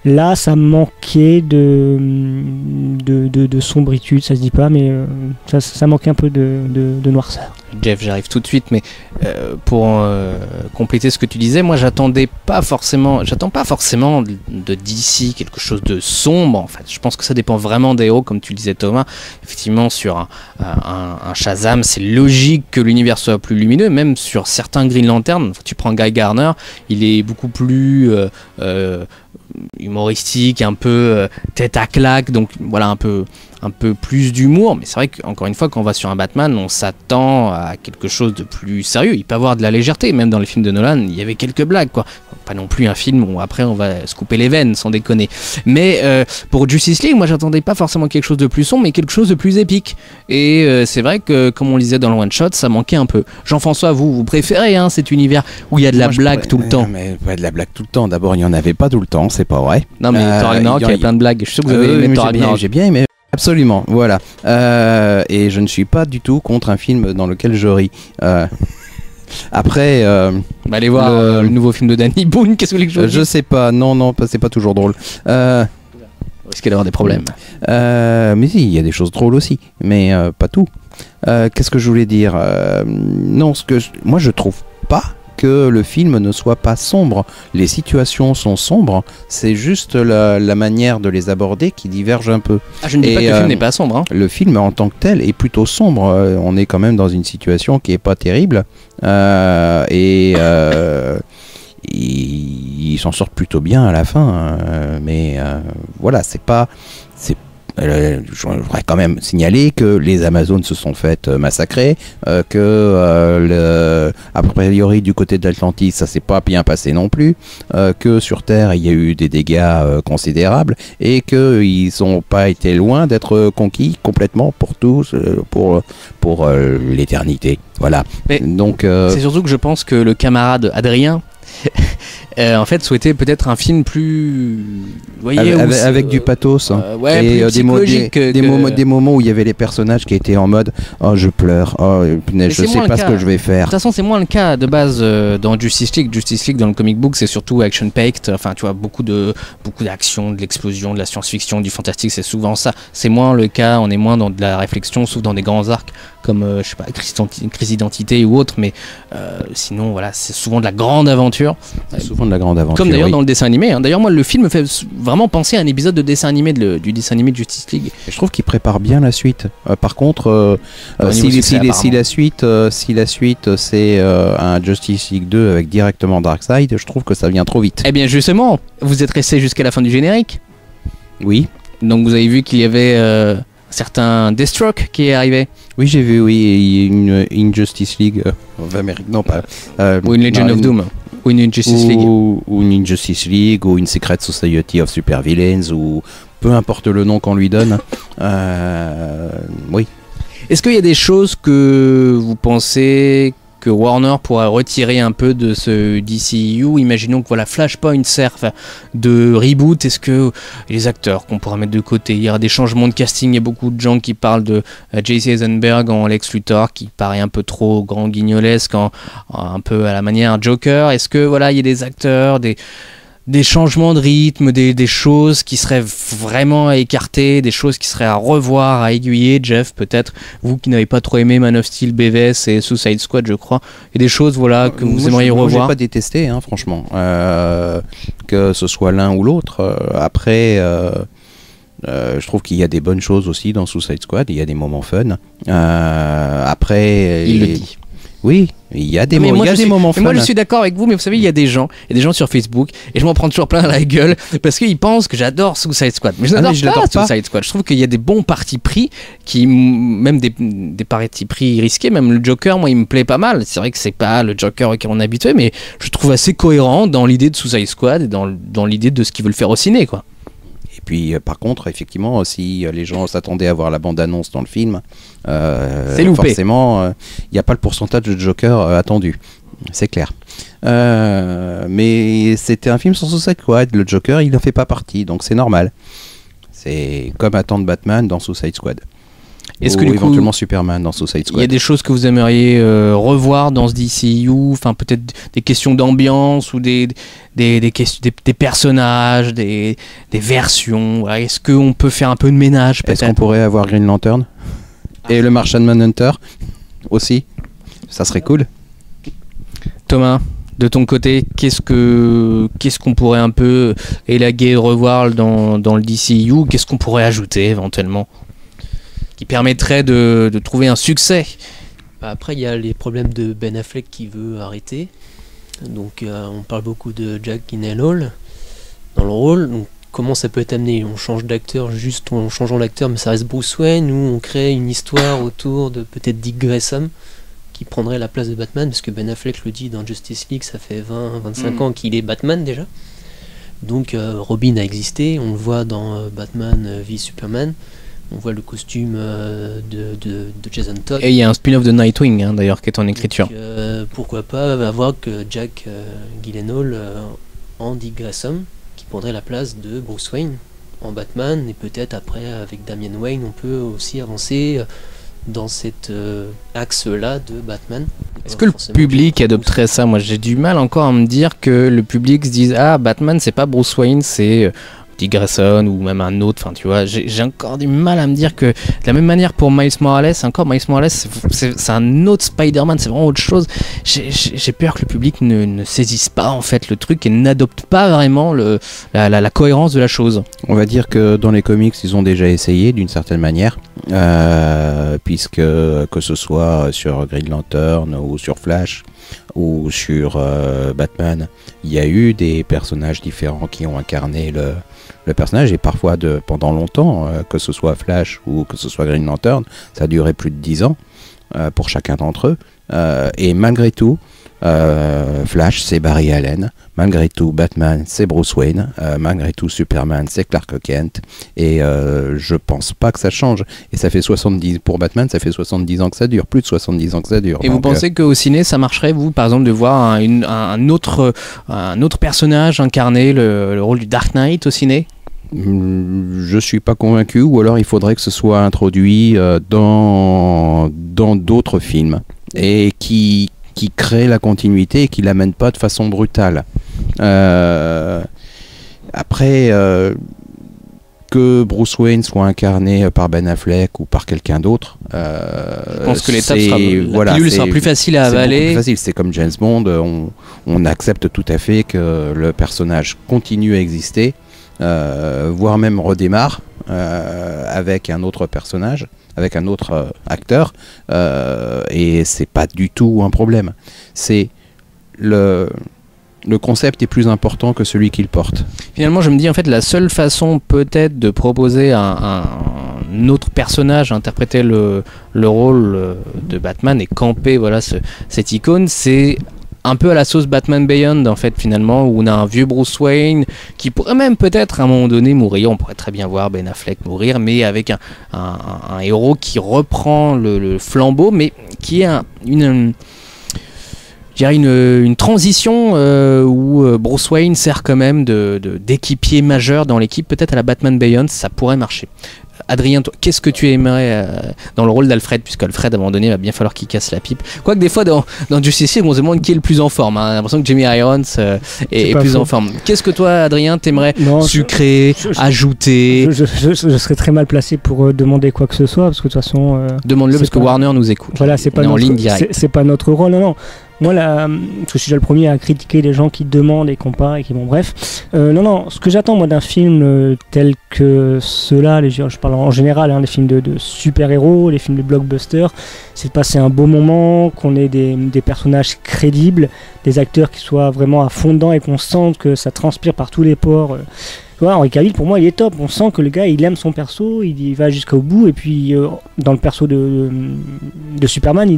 Là, ça manquait de sombritude, ça se dit pas, mais ça manquait un peu de noirceur. Jeff, j'arrive tout de suite, mais pour compléter ce que tu disais, moi j'attends pas forcément de DC quelque chose de sombre. En fait, je pense que ça dépend vraiment des héros, comme tu le disais Thomas. Effectivement, sur un Shazam, c'est logique que l'univers soit plus lumineux. Même sur certains Green Lantern, tu prends Guy Garner, il est beaucoup plus humoristique, un peu tête à claque, donc voilà, un peu plus d'humour, mais c'est vrai qu'encore une fois, quand on va sur un Batman, on s'attend à quelque chose de plus sérieux. Il peut y avoir de la légèreté, même dans les films de Nolan, il y avait quelques blagues, quoi. Pas non plus un film où après on va se couper les veines, sans déconner. Mais pour Justice League, moi j'attendais pas forcément quelque chose de plus sombre, mais quelque chose de plus épique. Et c'est vrai que, comme on le disait dans le one shot, ça manquait un peu. Jean-François, vous préférez cet univers où il y a de la blague tout le temps? Mais pas de la blague tout le temps. D'abord, il n'y en avait pas tout le temps, c'est pas vrai. Non, mais Thor Ragnarok, il y avait plein de blagues. Je suis sûr que vous avez aimé Thor Ragnarok. J'ai bien aimé. Absolument, voilà. Et je ne suis pas du tout contre un film dans lequel je ris. Après, allez voir le nouveau film de Danny Boone. Qu'est-ce que vous voulez que je je sais pas. Non, c'est pas toujours drôle. Risquez d'avoir des problèmes. Mais si, il y a des choses drôles aussi, mais pas tout. Qu'est-ce que je voulais dire? Non, moi je trouve pas que le film ne soit pas sombre. Les situations sont sombres, c'est juste la manière de les aborder qui diverge un peu. Je ne dis pas que le film n'est pas sombre. Le film en tant que tel est plutôt sombre. On est quand même dans une situation qui est pas terrible. Il s'en sort plutôt bien à la fin. Mais voilà, c'est pas... je voudrais quand même signaler que les Amazones se sont faites massacrer, que a priori du côté de l'Atlantique ça s'est pas bien passé non plus, que sur Terre il y a eu des dégâts considérables et qu'ils n'ont pas été loin d'être conquis complètement pour tous, pour l'éternité. Voilà. Mais donc c'est surtout que je pense que le camarade Adrien en fait souhaitait peut-être un film plus, vous voyez, avec du pathos ouais, et des moments où il y avait les personnages qui étaient en mode oh je pleure, oh punaise, je sais pas ce que je vais faire. De toute façon c'est moins le cas de base dans Justice League dans le comic book c'est surtout action packed, enfin tu vois beaucoup d'action, de l'explosion, de la science-fiction, du fantastique, c'est souvent ça. C'est moins le cas, on est moins dans de la réflexion, sauf dans des grands arcs comme je sais pas, Crise d'identité ou autre, mais sinon voilà, c'est souvent de la grande aventure. Souvent de la grande aventure. Comme d'ailleurs dans le dessin animé. D'ailleurs moi le film me fait vraiment penser à un épisode de dessin animé du dessin animé de Justice League. Et je trouve qu'il prépare bien la suite. Par contre, si la suite c'est un Justice League 2 avec directement Darkseid, je trouve que ça vient trop vite. Eh bien justement, vous êtes resté jusqu'à la fin du générique. Oui. Donc vous avez vu qu'il y avait certain Deathstroke qui est arrivé. Oui, j'ai vu, oui, une Justice League of America, non pas. Ou une Legion of Doom. Ou une Justice League. Ou une Justice League, ou une Secret Society of Super Villains, ou peu importe le nom qu'on lui donne. Oui. Est-ce qu'il y a des choses que vous pensez que Warner pourrait retirer un peu de ce DCU? Imaginons que voilà, Flashpoint serve de reboot. Est-ce que les acteurs qu'on pourra mettre de côté, il y aura des changements de casting? Il y a beaucoup de gens qui parlent de Jesse Eisenberg en Lex Luthor, qui paraît un peu trop grand guignolesque, un peu à la manière Joker. Est-ce que voilà, il y a des acteurs, des changements de rythme, des choses qui seraient vraiment à écarter, des choses qui seraient à revoir, à aiguiller? Jeff, peut-être, vous qui n'avez pas trop aimé Man of Steel, BVS et Suicide Squad, je crois, et des choses voilà, que vous aimeriez revoir? Moi, j'ai pas détesté, hein, franchement, que ce soit l'un ou l'autre. Après, je trouve qu'il y a des bonnes choses aussi dans Suicide Squad, il y a des moments fun. Après, il le dit. Oui, il y a des, moments fun. Moi, je suis d'accord avec vous, mais vous savez, il y a des gens sur Facebook, et je m'en prends toujours plein la gueule, parce qu'ils pensent que j'adore Suicide Squad. Mais je n'adore pas Suicide Squad. Je trouve qu'il y a des bons partis pris, même des partis pris risqués. Même le Joker, moi, il me plaît pas mal. C'est vrai que c'est pas le Joker auquel on est habitué, mais je trouve assez cohérent dans l'idée de Suicide Squad et dans l'idée de ce qu'ils veulent faire au ciné, quoi. Et puis, par contre, effectivement, si les gens s'attendaient à voir la bande-annonce dans le film, c'est loupé. Forcément, il n'y a pas le pourcentage de Joker attendu. C'est clair. Mais c'était un film sans Suicide Squad. Le Joker, il n'en fait pas partie, donc c'est normal. C'est comme attendre Batman dans Suicide Squad. Est-ce que éventuellement Superman dans Suicide Squad. Il y a des choses que vous aimeriez revoir dans ce DCU, enfin peut-être des questions d'ambiance ou des personnages, des versions. Voilà. Est-ce qu'on peut faire un peu de ménage peut-être? Est-ce qu'on pourrait avoir Green Lantern et le Martian Manhunter aussi? Ça serait cool. Thomas, de ton côté, qu'est-ce qu'on pourrait un peu élaguer, revoir dans le DCU? Qu'est-ce qu'on pourrait ajouter éventuellement qui permettrait de trouver un succès? Après, il y a les problèmes de Ben Affleck qui veut arrêter. Donc, on parle beaucoup de Jack Gyllenhaal dans le rôle. Donc, comment ça peut être amené? On change d'acteur juste en changeant l'acteur, mais ça reste Bruce Wayne, ou on crée une histoire autour de peut-être Dick Grayson qui prendrait la place de Batman, parce que Ben Affleck le dit dans Justice League, ça fait 20-25 ans qu'il est Batman déjà. Donc, Robin a existé, on le voit dans Batman v Superman. On voit le costume de Jason Todd. Et il y a un spin-off de Nightwing, hein, d'ailleurs, qui est en écriture. Donc, pourquoi pas avoir que Jack Gyllenhaal en Dick Grayson, qui prendrait la place de Bruce Wayne en Batman, et peut-être après, avec Damian Wayne, on peut aussi avancer dans cet axe-là de Batman. Est-ce que le public adopterait ça? Moi, j'ai du mal encore à me dire que le public se dise « Ah, Batman, c'est pas Bruce Wayne, c'est... Dick Grayson ou même un autre, enfin tu vois, j'ai encore du mal à me dire que de la même manière pour Miles Morales, c'est un autre Spider-Man, c'est vraiment autre chose. J'ai peur que le public ne saisisse pas en fait le truc et n'adopte pas vraiment la cohérence de la chose. On va dire que dans les comics, ils ont déjà essayé d'une certaine manière, puisque que ce soit sur Green Lantern ou sur Flash ou sur Batman, il y a eu des personnages différents qui ont incarné le personnage, et parfois pendant longtemps, que ce soit Flash ou que ce soit Green Lantern, ça a duré plus de 10 ans pour chacun d'entre eux, et malgré tout, Flash c'est Barry Allen, malgré tout Batman c'est Bruce Wayne, malgré tout Superman c'est Clark Kent, et je pense pas que ça change, et ça fait 70 pour Batman, ça fait 70 ans que ça dure, plus de 70 ans que ça dure. Et donc, vous pensez qu'au ciné ça marcherait, vous par exemple, de voir un autre personnage incarner le rôle du Dark Knight au ciné? Je suis pas convaincu, ou alors il faudrait que ce soit introduit dans d'autres films et qui crée la continuité et qui l'amène pas de façon brutale. Après, que Bruce Wayne soit incarné par Ben Affleck ou par quelqu'un d'autre, je pense que l'étape sera, la pilule sera plus facile à avaler. Plus facile. C'est comme James Bond, on accepte tout à fait que le personnage continue à exister, voire même redémarre avec un autre personnage, avec un autre acteur, et c'est pas du tout un problème. C'est le concept est plus important que celui qu'il porte. Finalement, je me dis en fait la seule façon peut-être de proposer un autre personnage à interpréter le rôle de Batman et camper cette icône, c'est un peu à la sauce Batman Beyond en fait, finalement, où on a un vieux Bruce Wayne qui pourrait même peut-être à un moment donné mourir. On pourrait très bien voir Ben Affleck mourir, mais avec un héros qui reprend le flambeau, mais qui est je dirais une transition où Bruce Wayne sert quand même d'équipier majeur dans l'équipe, peut-être à la Batman Beyond, ça pourrait marcher. Adrien, toi, qu'est-ce que tu aimerais dans le rôle d'Alfred, puisque Alfred à un moment donné va bien falloir qu'il casse la pipe. Quoique des fois dans Justice League on se demande qui est le plus en forme, hein. J'ai l'impression que Jeremy Irons est plus en forme. Qu'est-ce que toi Adrien t'aimerais sucrer, ajouter? Je serais très mal placé pour demander quoi que ce soit, parce que de toute façon demande-le parce que Warner nous écoute. Voilà, c'est pas, c'est pas notre rôle, non. Moi, je suis déjà le premier à critiquer les gens qui demandent et qui n'ont pas et qui vont, bref. Non, ce que j'attends moi d'un film tel que ceux-là, je parle en général, les films de super-héros, les films de blockbuster, c'est de passer un beau moment, qu'on ait des personnages crédibles, des acteurs qui soient vraiment à fond dedans et qu'on sente que ça transpire par tous les pores. Henry Cavill, pour moi, il est top. On sent que le gars, il aime son perso, il va jusqu'au bout. Et puis, dans le perso de Superman,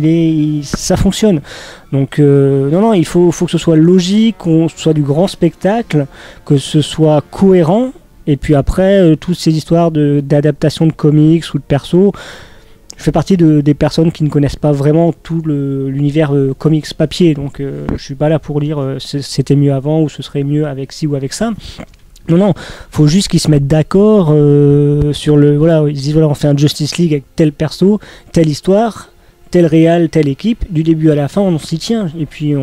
ça fonctionne. Donc, non, il faut que ce soit logique, qu'on soit du grand spectacle, que ce soit cohérent. Et puis après, toutes ces histoires d'adaptation de comics ou de perso, je fais partie des personnes qui ne connaissent pas vraiment tout l'univers comics papier. Donc, je suis pas là pour dire c'était mieux avant ou ce serait mieux avec ci ou avec ça. Non, faut juste qu'ils se mettent d'accord sur ils se disent on fait un Justice League avec tel perso, telle histoire, tel réal, telle équipe, du début à la fin on s'y tient, et puis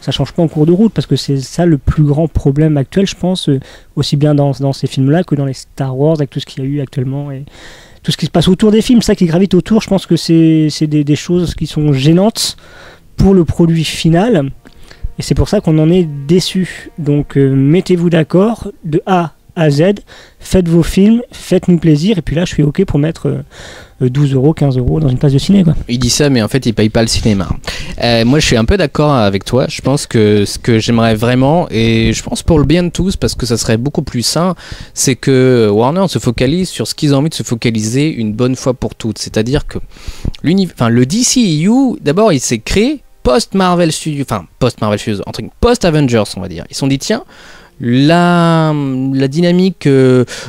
ça change pas en cours de route, parce que c'est ça le plus grand problème actuel, je pense, aussi bien dans ces films-là que dans les Star Wars, avec tout ce qu'il y a eu actuellement, et tout ce qui se passe autour des films, ça qui gravite autour, je pense que c'est des choses qui sont gênantes pour le produit final. Et c'est pour ça qu'on en est déçu. Donc mettez-vous d'accord de A à Z, faites vos films, faites-nous plaisir, et puis là je suis ok pour mettre 12 €, 15 € dans une place de ciné, quoi. Il dit ça, mais en fait il paye pas le cinéma. Moi je suis un peu d'accord avec toi, je pense que ce que j'aimerais vraiment, et je pense pour le bien de tous, parce que ça serait beaucoup plus sain, c'est que Warner se focalise sur ce qu'ils ont envie de se focaliser une bonne fois pour toutes. C'est-à-dire que le DCEU, d'abord il s'est créé post-Marvel Studios, entre post-Avengers, on va dire. Ils se sont dit, tiens, la dynamique,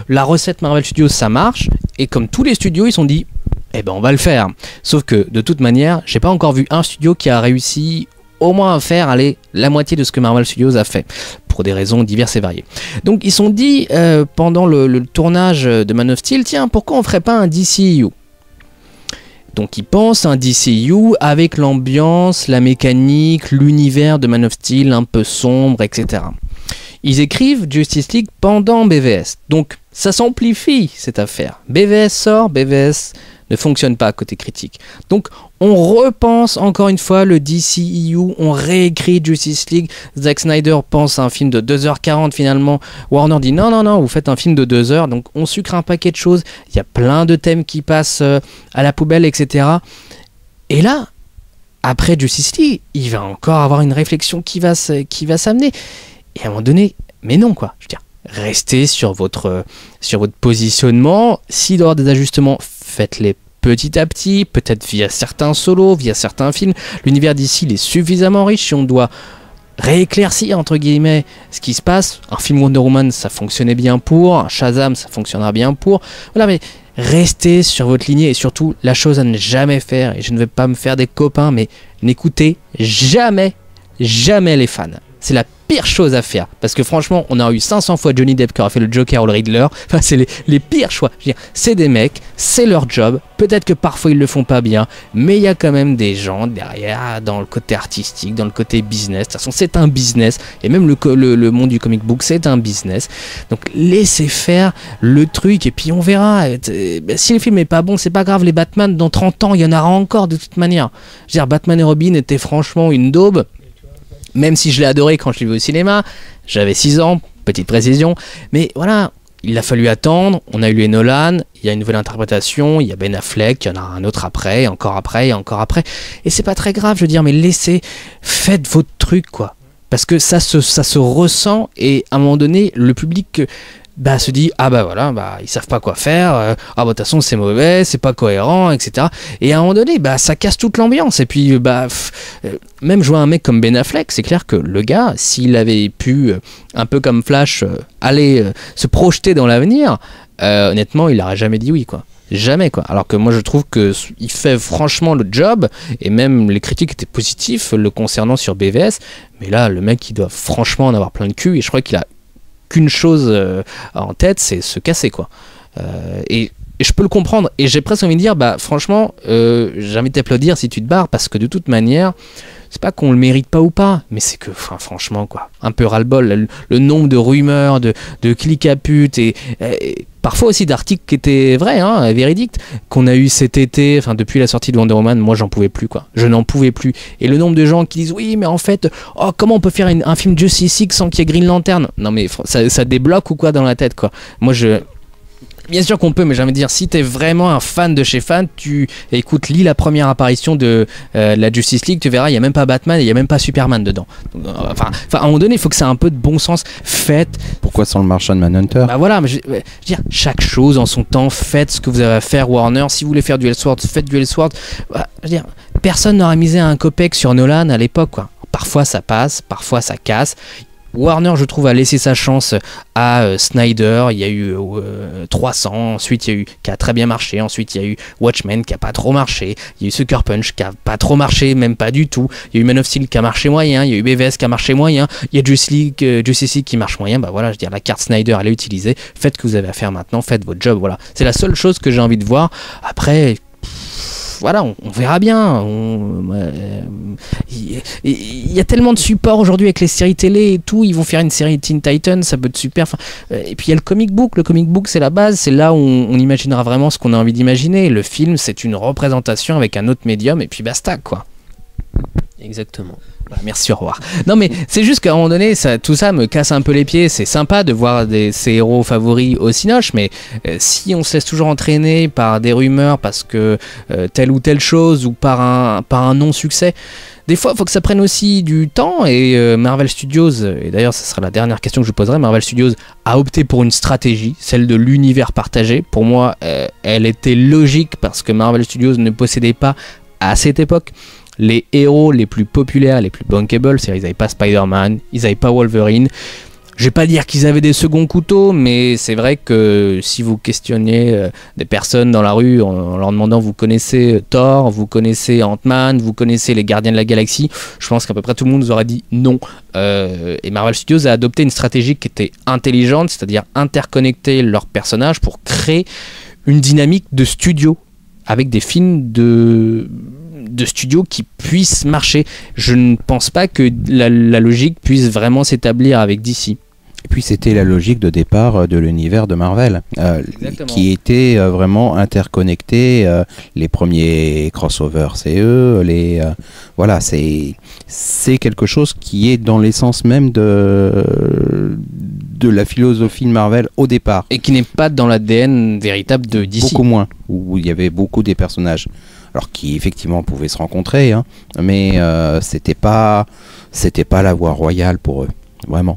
la recette Marvel Studios, ça marche, et comme tous les studios, ils se sont dit, on va le faire. Sauf que, de toute manière, j'ai pas encore vu un studio qui a réussi au moins à faire, la moitié de ce que Marvel Studios a fait, pour des raisons diverses et variées. Donc, ils se sont dit, pendant le tournage de Man of Steel, tiens, pourquoi on ferait pas un DCEU ? Donc ils pensent un DCU avec l'ambiance, la mécanique, l'univers de Man of Steel un peu sombre, etc. Ils écrivent Justice League pendant BVS. Donc ça s'amplifie cette affaire. BVS sort, BVS ne fonctionne pas côté critique. Donc on repense encore une fois le DCEU, on réécrit Justice League. Zack Snyder pense à un film de 2h40 finalement. Warner dit non, vous faites un film de 2h. Donc on sucre un paquet de choses. Il y a plein de thèmes qui passent à la poubelle, etc. Et là, après Justice League, il va encore avoir une réflexion qui va s'amener. Et à un moment donné, mais non quoi, je veux dire. Restez sur votre positionnement. S'il doit y avoir des ajustements, faites-les petit à petit, peut-être via certains solos, via certains films. L'univers d'ici il est suffisamment riche. Si on doit rééclaircir entre guillemets ce qui se passe, un film Wonder Woman ça fonctionnait bien pour, un Shazam ça fonctionnera bien pour. Voilà, mais restez sur votre lignée, et surtout la chose à ne jamais faire, et je ne vais pas me faire des copains, mais n'écoutez jamais les fans. C'est la pire chose à faire, parce que franchement on a eu 500 fois Johnny Depp qui aura fait le Joker ou le Riddler. Enfin c'est les pires choix. Je veux dire, c'est des mecs, c'est leur job, peut-être que parfois ils le font pas bien, mais il y a quand même des gens derrière, dans le côté artistique, dans le côté business. De toute façon c'est un business, et même le monde du comic book c'est un business. Donc laissez faire le truc, et puis on verra. Si le film est pas bon, c'est pas grave, les Batman dans 30 ans il y en aura encore de toute manière. Je veux dire, Batman et Robin était franchement une daube. Même si je l'ai adoré quand je l'ai vu au cinéma, j'avais 6 ans, petite précision, mais voilà, il a fallu attendre, on a eu les Nolan, il y a une nouvelle interprétation, il y a Ben Affleck, il y en a un autre après, encore après, et encore après, et c'est pas très grave, je veux dire, mais faites votre truc, quoi, parce que ça se ressent, et à un moment donné, le public se dit ils savent pas quoi faire, de toute façon c'est mauvais, c'est pas cohérent, etc. Et à un moment donné ça casse toute l'ambiance. Et puis même jouer un mec comme Ben Affleck, c'est clair que le gars, s'il avait pu un peu comme Flash aller se projeter dans l'avenir, honnêtement il n'aurait jamais dit oui, quoi. jamais quoi. Alors que moi je trouve que il fait franchement le job, et même les critiques étaient positifs le concernant sur BVS, mais là le mec il doit franchement en avoir plein le cul, et je crois qu'il a qu'une chose en tête, c'est se casser quoi. Et je peux le comprendre, et j'ai presque envie de dire bah franchement j'ai envie de t'applaudir si tu te barres, parce que de toute manière c'est pas qu'on le mérite pas ou pas, mais c'est que franchement quoi, un peu ras-le-bol, le nombre de rumeurs, de clics à pute, et parfois aussi d'articles qui étaient vrais, hein, véridiques, qu'on a eu cet été, enfin depuis la sortie de Wonder Woman, moi j'en pouvais plus quoi, je n'en pouvais plus. Et le nombre de gens qui disent oui mais en fait, oh comment on peut faire un film Justice League sans qu'il y ait Green Lantern? Non mais ça débloque ou quoi dans la tête quoi. Moi bien sûr qu'on peut, mais j'ai envie de dire, si t'es vraiment un fan de chez fan, écoute, lis la première apparition de la Justice League, tu verras, il n'y a même pas Batman et il n'y a même pas Superman dedans. Enfin, à un moment donné, il faut que ça ait un peu de bon sens. Faites. Pourquoi sans le Martian Manhunter? Bah voilà, mais je veux dire, chaque chose en son temps, faites ce que vous avez à faire, Warner. Si vous voulez faire du Elseworlds, faites du Elseworlds. Bah, je veux dire, personne n'aurait misé un copec sur Nolan à l'époque, quoi. Parfois ça passe, parfois ça casse. Warner, je trouve, a laissé sa chance à Snyder. Il y a eu 300, ensuite il y a eu qui a très bien marché, ensuite il y a eu Watchmen qui a pas trop marché, il y a eu Sucker Punch qui a pas trop marché, même pas du tout, il y a eu Man of Steel qui a marché moyen, il y a eu BVS qui a marché moyen, il y a Justice League qui marche moyen. Bah voilà, je veux dire, la carte Snyder elle est utilisée, faites ce que vous avez à faire maintenant, faites votre job, voilà. C'est la seule chose que j'ai envie de voir. Après voilà, on verra bien. Il y a tellement de supports aujourd'hui avec les séries télé et tout. Ils vont faire une série Teen Titans, ça peut être super. Et puis il y a le comic book. Le comic book, c'est la base. C'est là où on imaginera vraiment ce qu'on a envie d'imaginer. Le film, c'est une représentation avec un autre médium, et puis basta, quoi. Exactement. Merci, au revoir. Non mais c'est juste qu'à un moment donné, tout ça me casse un peu les pieds. C'est sympa de voir ses héros favoris au cinoche, mais si on se laisse toujours entraîner par des rumeurs parce que telle ou telle chose, ou par un non-succès, des fois il faut que ça prenne aussi du temps. Et Marvel Studios, et d'ailleurs ça sera la dernière question que je poserai, Marvel Studios a opté pour une stratégie, celle de l'univers partagé. Pour moi elle était logique, parce que Marvel Studios ne possédait pas à cette époque les héros les plus populaires, les plus bankable. C'est-à-dire ils n'avaient pas Spider-Man, ils n'avaient pas Wolverine. Je vais pas dire qu'ils avaient des seconds couteaux, mais c'est vrai que si vous questionniez des personnes dans la rue en leur demandant vous connaissez Thor, vous connaissez Ant-Man, vous connaissez les Gardiens de la Galaxie, je pense qu'à peu près tout le monde vous aurait dit non. Et Marvel Studios a adopté une stratégie qui était intelligente, c'est-à-dire interconnecter leurs personnages pour créer une dynamique de studio avec des films de studio qui puissent marcher. Je ne pense pas que la logique puisse vraiment s'établir avec DC. Et puis c'était la logique de départ de l'univers de Marvel, qui était vraiment interconnecté. Les premiers crossovers, c'est eux. Voilà, c'est quelque chose qui est dans l'essence même de la philosophie de Marvel au départ. Et qui n'est pas dans l'ADN véritable de DC. Beaucoup moins, où il y avait beaucoup des personnages. Alors qui effectivement pouvaient se rencontrer, hein, mais c'était pas la voie royale pour eux, vraiment.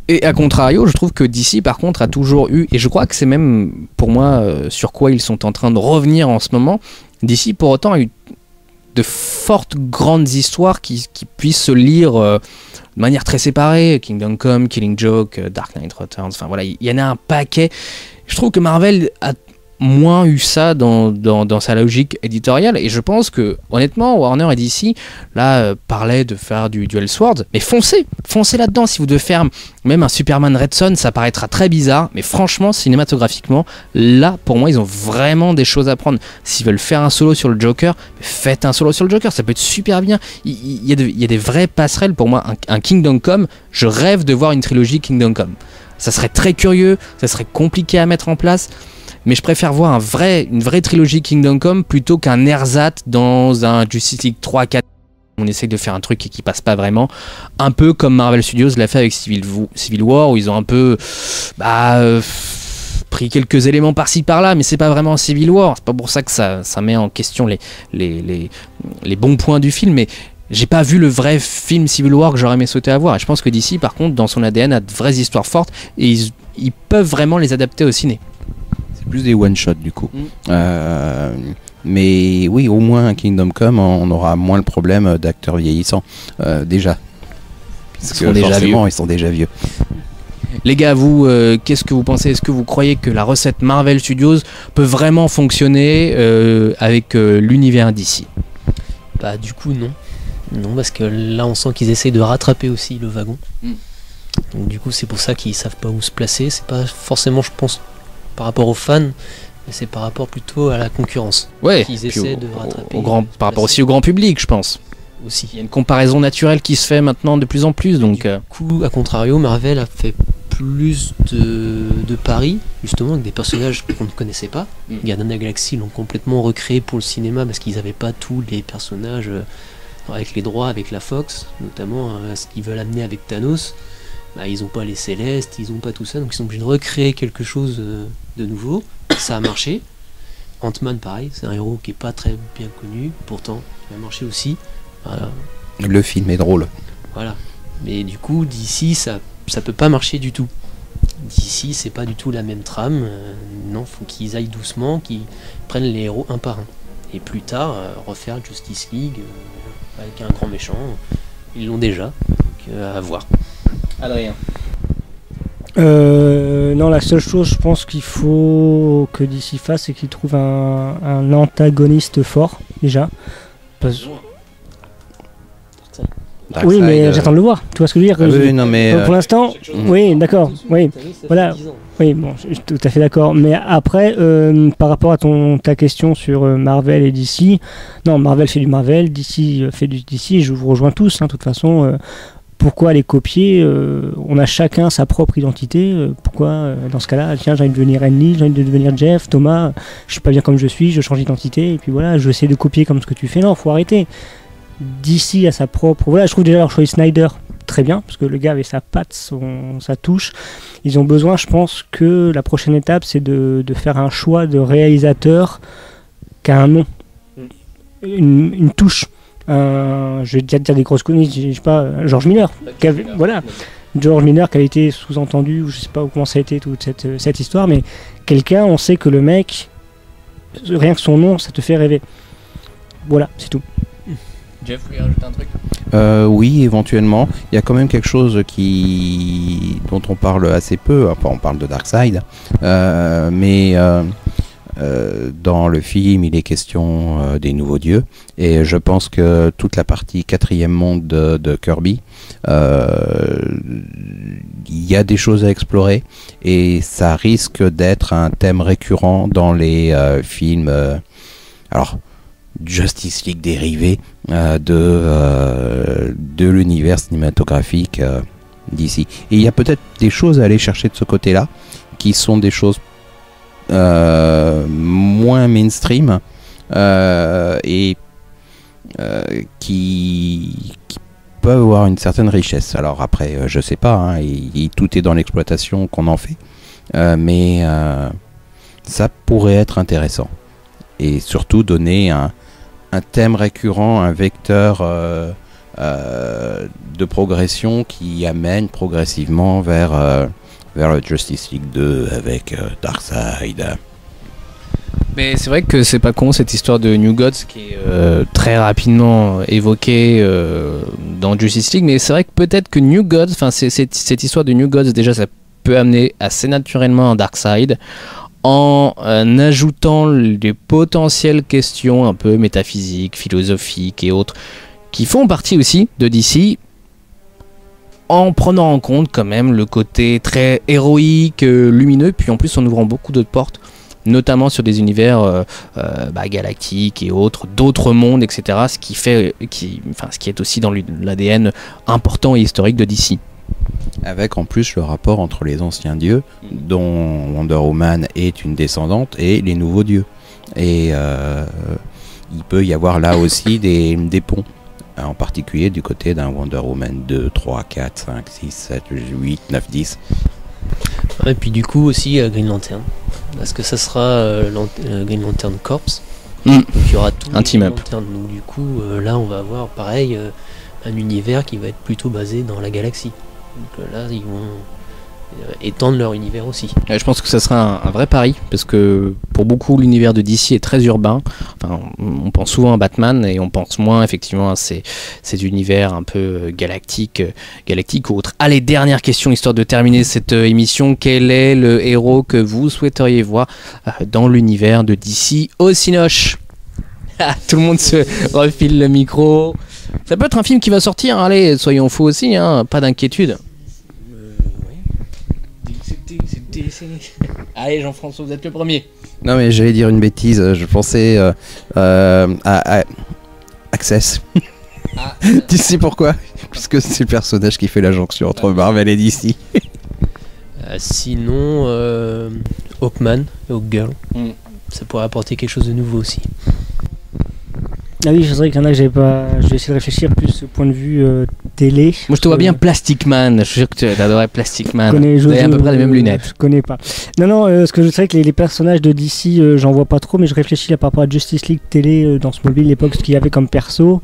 Et à contrario, je trouve que DC par contre a toujours eu, et je crois que c'est même pour moi sur quoi ils sont en train de revenir en ce moment, DC pour autant a eu de fortes grandes histoires qui puissent se lire de manière très séparée. Kingdom Come, Killing Joke, Dark Knight Returns, enfin voilà, il y en a un paquet. Je trouve que Marvel a moins eu ça dans sa logique éditoriale, et je pense que honnêtement Warner et DC là parlaient de faire du Elseworlds, mais foncez là-dedans. Si vous devez faire même un Superman Red Son, ça paraîtra très bizarre, mais franchement cinématographiquement là pour moi ils ont vraiment des choses à prendre. S'ils veulent faire un solo sur le Joker, faites un solo sur le Joker, ça peut être super bien. Il y a des vraies passerelles pour moi. Un Kingdom Come, je rêve de voir une trilogie Kingdom Come. Ça serait très curieux, ça serait compliqué à mettre en place, mais je préfère voir une vraie trilogie Kingdom Come plutôt qu'un ersatz dans un Justice League 3, 4. On essaye de faire un truc qui passe pas vraiment. Un peu comme Marvel Studios l'a fait avec Civil War, où ils ont un peu pris quelques éléments par-ci par-là, mais c'est pas vraiment Civil War. C'est pas pour ça que ça met en question les bons points du film, mais j'ai pas vu le vrai film Civil War que j'aurais aimé sauter à voir. Et je pense que DC, par contre, dans son ADN, a de vraies histoires fortes, et ils peuvent vraiment les adapter au ciné. Plus des one-shots du coup. Mais oui, au moins un Kingdom Come, on aura moins le problème d'acteurs vieillissants déjà. Parce que forcément, ils sont déjà vieux. Les gars, vous, qu'est-ce que vous pensez? Est-ce que vous croyez que la recette Marvel Studios peut vraiment fonctionner avec l'univers d'ici? Bah du coup non. Non, parce que là on sent qu'ils essayent de rattraper aussi le wagon. Donc du coup c'est pour ça qu'ils savent pas où se placer. C'est pas forcément, je pense, par rapport aux fans, mais c'est par rapport plutôt à la concurrence. Ouais, Qu'ils puis essaient de rattraper. par rapport aussi au grand public, je pense. Aussi. Il y a une comparaison naturelle qui se fait maintenant de plus en plus, donc... Du coup, à contrario, Marvel a fait plus de paris, justement, avec des personnages qu'on ne connaissait pas. Gardiens de la Galaxie l'ont complètement recréé pour le cinéma parce qu'ils n'avaient pas tous les personnages avec les droits, avec la Fox, notamment ce qu'ils veulent amener avec Thanos. Bah, ils n'ont pas les Célestes, ils n'ont pas tout ça, donc ils sont obligés de recréer quelque chose de nouveau. Ça a marché. Ant-Man, pareil, c'est un héros qui est pas très bien connu, pourtant il a marché aussi. Voilà. Le film est drôle. Voilà. Mais du coup, d'ici, ça peut pas marcher du tout. D'ici, c'est pas du tout la même trame. Non, faut qu'ils aillent doucement, qu'ils prennent les héros un par un. Et plus tard, refaire Justice League avec un grand méchant. Ils l'ont déjà, donc à voir. Adrien. Non, la seule chose, je pense qu'il faut que DC fasse, c'est qu'il trouve un antagoniste fort, déjà. Oui, mais j'attends de le voir. Tu vois ce que je veux dire? Oui, non, mais pour l'instant, oui, d'accord. Oui, voilà. Oui, bon, je suis tout à fait d'accord. Mais après, par rapport à ta question sur Marvel et DC, non, Marvel fait du Marvel, DC fait du DC. Je vous rejoins tous. De toute façon, pourquoi les copier? On a chacun sa propre identité. Pourquoi, dans ce cas-là, tiens, j'ai envie de devenir Henry, j'ai envie de devenir Jeff, Thomas. Je suis pas bien comme je suis, je change d'identité. Et puis voilà, je vais essayer de copier comme ce que tu fais. Non, faut arrêter. DC a sa propre... Voilà, je trouve déjà leur choix Snyder très bien, parce que le gars avait sa patte, sa touche. Ils ont besoin, je pense, que la prochaine étape, c'est de faire un choix de réalisateur qui a un nom, une touche. Je vais déjà dire des grosses conneries, je sais pas, George Miller. Voilà, George Miller qui a été sous-entendu, ou je sais pas comment ça a été toute cette histoire, mais quelqu'un, on sait que le mec, rien que son nom, ça te fait rêver. Voilà, c'est tout. Jeff, vous voulez rajouter un truc? Oui, éventuellement. Il y a quand même quelque chose dont on parle assez peu. Enfin, on parle de Darkseid, mais dans le film, il est question des nouveaux dieux. Et je pense que toute la partie quatrième monde de Kirby, il y a des choses à explorer. Et ça risque d'être un thème récurrent dans les films. Alors, Justice League dérivé de l'univers cinématographique d'ici. Et il y a peut-être des choses à aller chercher de ce côté-là, qui sont des choses moins mainstream et qui peuvent avoir une certaine richesse. Alors après, je sais pas, tout est dans l'exploitation qu'on en fait, mais ça pourrait être intéressant. Et surtout donner un thème récurrent, un vecteur de progression qui amène progressivement vers le Justice League 2 avec Darkseid. Mais c'est vrai que c'est pas con cette histoire de New Gods qui est très rapidement évoquée dans Justice League, mais c'est vrai que peut-être que New Gods, enfin cette histoire de New Gods, déjà ça peut amener assez naturellement un Darkseid, en ajoutant les potentielles questions un peu métaphysiques, philosophiques et autres, qui font partie aussi de DC, en prenant en compte quand même le côté très héroïque, lumineux, puis en plus en ouvrant beaucoup d'autres portes, notamment sur des univers galactiques et autres, d'autres mondes, etc. Ce qui est aussi dans l'ADN important et historique de DC. Avec en plus le rapport entre les anciens dieux, dont Wonder Woman est une descendante, et les nouveaux dieux. Et il peut y avoir là aussi des ponts, en particulier du côté d'un Wonder Woman 2, 3, 4, 5, 6, 7, 8, 9, 10. Et puis du coup aussi Green Lantern, parce que ça sera Green Lantern Corps. Donc il y aura tout un team-up. Donc du coup là on va avoir pareil un univers qui va être plutôt basé dans la galaxie. Donc là ils vont étendent leur univers aussi. Je pense que ça sera un vrai pari, parce que pour beaucoup, l'univers de DC est très urbain. Enfin, on pense souvent à Batman et on pense moins effectivement à ces univers un peu galactiques ou autres. Allez, dernière question, histoire de terminer cette émission. Quel est le héros que vous souhaiteriez voir dans l'univers de DC au Cinoche? Tout le monde se refile le micro. Ça peut être un film qui va sortir, hein. Allez, soyons fous aussi, hein. Pas d'inquiétude. Allez, Jean-François, vous êtes le premier. Non, mais j'allais dire une bêtise. Je pensais à Access. Tu sais pourquoi? Puisque c'est le personnage qui fait la jonction entre Marvel et DC. Sinon, Hawkman, Hawkgirl, ça pourrait apporter quelque chose de nouveau aussi. Ah oui, je dirais qu'il y en a que j'avais pas. Je vais essayer de réfléchir plus au point de vue télé. Moi, je te vois bien Plastic Man. Je suis sûr que tu adorais Plastic Man. Vous avez à peu près les mêmes lunettes. Je connais pas. Non, ce que je sais que les personnages de DC, j'en vois pas trop, mais je réfléchis là par rapport à Justice League télé dans Smallville, l'époque, ce qu'il y avait comme perso.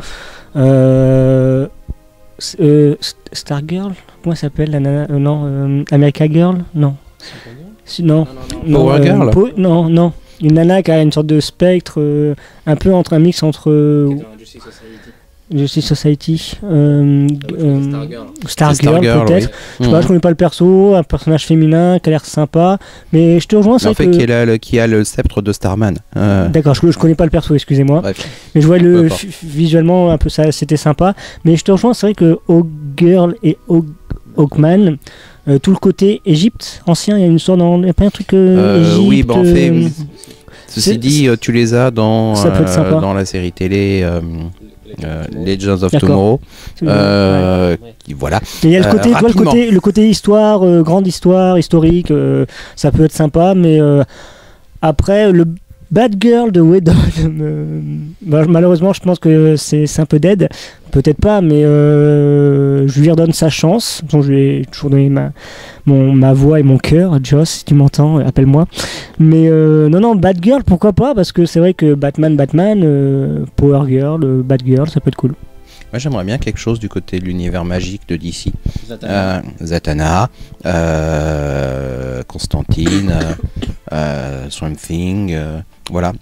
Stargirl, comment elle s'appelle la nana non, America Girl, non. Non. Power Girl. Non. Une nana qui a une sorte de spectre, un peu entre un mix entre Justice Society, Stargirl peut-être. Oui. Je sais pas, je connais pas le perso, un personnage féminin qui a l'air sympa, mais je te rejoins. En fait, qui a le sceptre de Starman. D'accord, je connais pas le perso, excusez-moi. Bref. Mais je vois visuellement un peu ça, c'était sympa. Mais je te rejoins, c'est vrai que Hawkgirl et Hawkman, tout le côté Égypte ancien, il y a une sorte il y a pas un truc Égypte, oui, en fait, ceci dit, tu les as dans la série télé Legends of Tomorrow. Voilà. Il y a le côté histoire, grande histoire, historique, ça peut être sympa, mais après le Batgirl de Whedon, malheureusement je pense que c'est un peu dead, peut-être pas, mais je lui redonne sa chance. Donc, je lui ai toujours donné ma voix et mon cœur. Joss, si tu m'entends, appelle-moi. Mais non, Batgirl, pourquoi pas, parce que c'est vrai que Batman, Power Girl, Batgirl, ça peut être cool. Moi, j'aimerais bien quelque chose du côté de l'univers magique de DC. Zatanna, Constantine, Swamp Thing, voilà.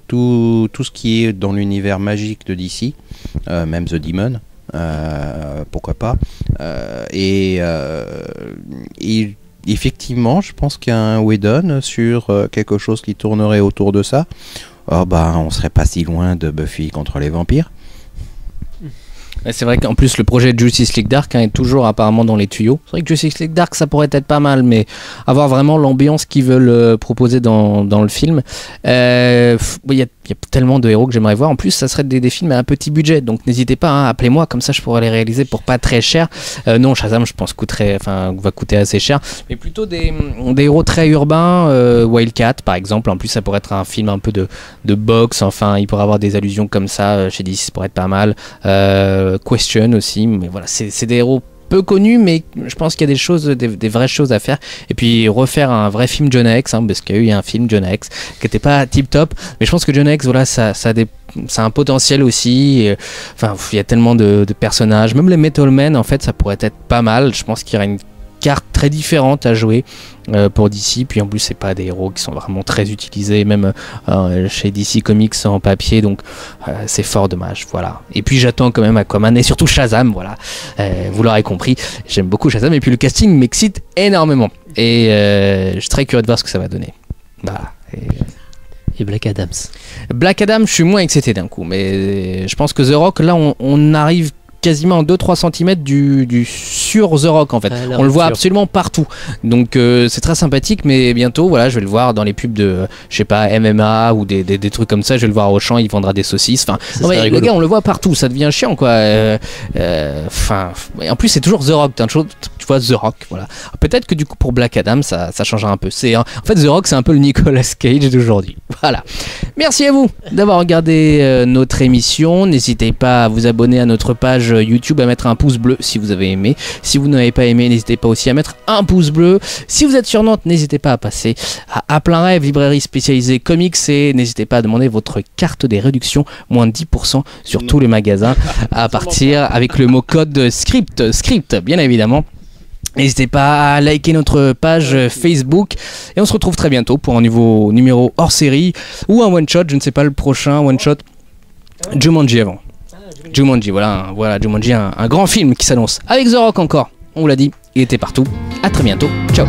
Tout ce qui est dans l'univers magique de DC, même The Demon, pourquoi pas. Et effectivement, je pense qu'il y a un Whedon sur quelque chose qui tournerait autour de ça. On serait pas si loin de Buffy contre les vampires. C'est vrai qu'en plus le projet de Justice League Dark est toujours apparemment dans les tuyaux. C'est vrai que Justice League Dark ça pourrait être pas mal, mais avoir vraiment l'ambiance qu'ils veulent proposer dans le film. Il y a tellement de héros que j'aimerais voir. En plus ça serait des films à un petit budget, donc n'hésitez pas, hein, appelez-moi, comme ça je pourrais les réaliser pour pas très cher. Non, Shazam je pense va coûter assez cher, mais plutôt des héros très urbains. Wildcat par exemple, en plus ça pourrait être un film un peu de boxe, enfin il pourrait avoir des allusions comme ça chez DC, ça pourrait être pas mal. Question aussi, mais voilà, c'est des héros peu connus, mais je pense qu'il y a des vraies choses à faire. Et puis refaire un vrai film Jonah Hex, parce qu'il y a eu un film Jonah Hex qui n'était pas tip top, mais je pense que Jonah Hex, voilà, ça a un potentiel aussi. Enfin, il y a tellement de personnages, même les Metal Men, en fait, ça pourrait être pas mal. Je pense qu'il y aurait une carte très différente à jouer pour DC, puis en plus c'est pas des héros qui sont vraiment très utilisés même chez DC Comics en papier, donc c'est fort dommage, voilà. Et puis j'attends quand même Aquaman et surtout Shazam, voilà, vous l'aurez compris, j'aime beaucoup Shazam, et puis le casting m'excite énormément et je suis très curieux de voir ce que ça va donner, voilà. Et Black Adams. Black Adam, je suis moins excité d'un coup, mais je pense que The Rock, là on arrive quasiment 2-3 cm du sur The Rock en fait. On le voit absolument partout. Donc c'est très sympathique, mais bientôt voilà, je vais le voir dans les pubs de je sais pas MMA ou des trucs comme ça, je vais le voir au champ, il vendra des saucisses. Enfin, le gars, on le voit partout, ça devient chiant quoi. En plus c'est toujours The Rock, tu vois The Rock, voilà. Peut-être que du coup pour Black Adam ça changera un peu. En fait The Rock c'est un peu le Nicolas Cage d'aujourd'hui. Voilà. Merci à vous d'avoir regardé notre émission. N'hésitez pas à vous abonner à notre page YouTube, à mettre un pouce bleu si vous avez aimé. Si vous n'avez pas aimé, n'hésitez pas aussi à mettre un pouce bleu. Si vous êtes sur Nantes, n'hésitez pas à passer à Plein Rêve, librairie spécialisée comics, et n'hésitez pas à demander votre carte des réductions, moins de 10% sur tous les magasins à partir avec le mot code script bien évidemment. N'hésitez pas à liker notre page Facebook et on se retrouve très bientôt pour un nouveau numéro hors série ou un one shot, je ne sais pas le prochain one shot. Jumanji avant. Jumanji, voilà Jumanji, un grand film qui s'annonce avec The Rock encore. On vous l'a dit, il était partout. À très bientôt. Ciao.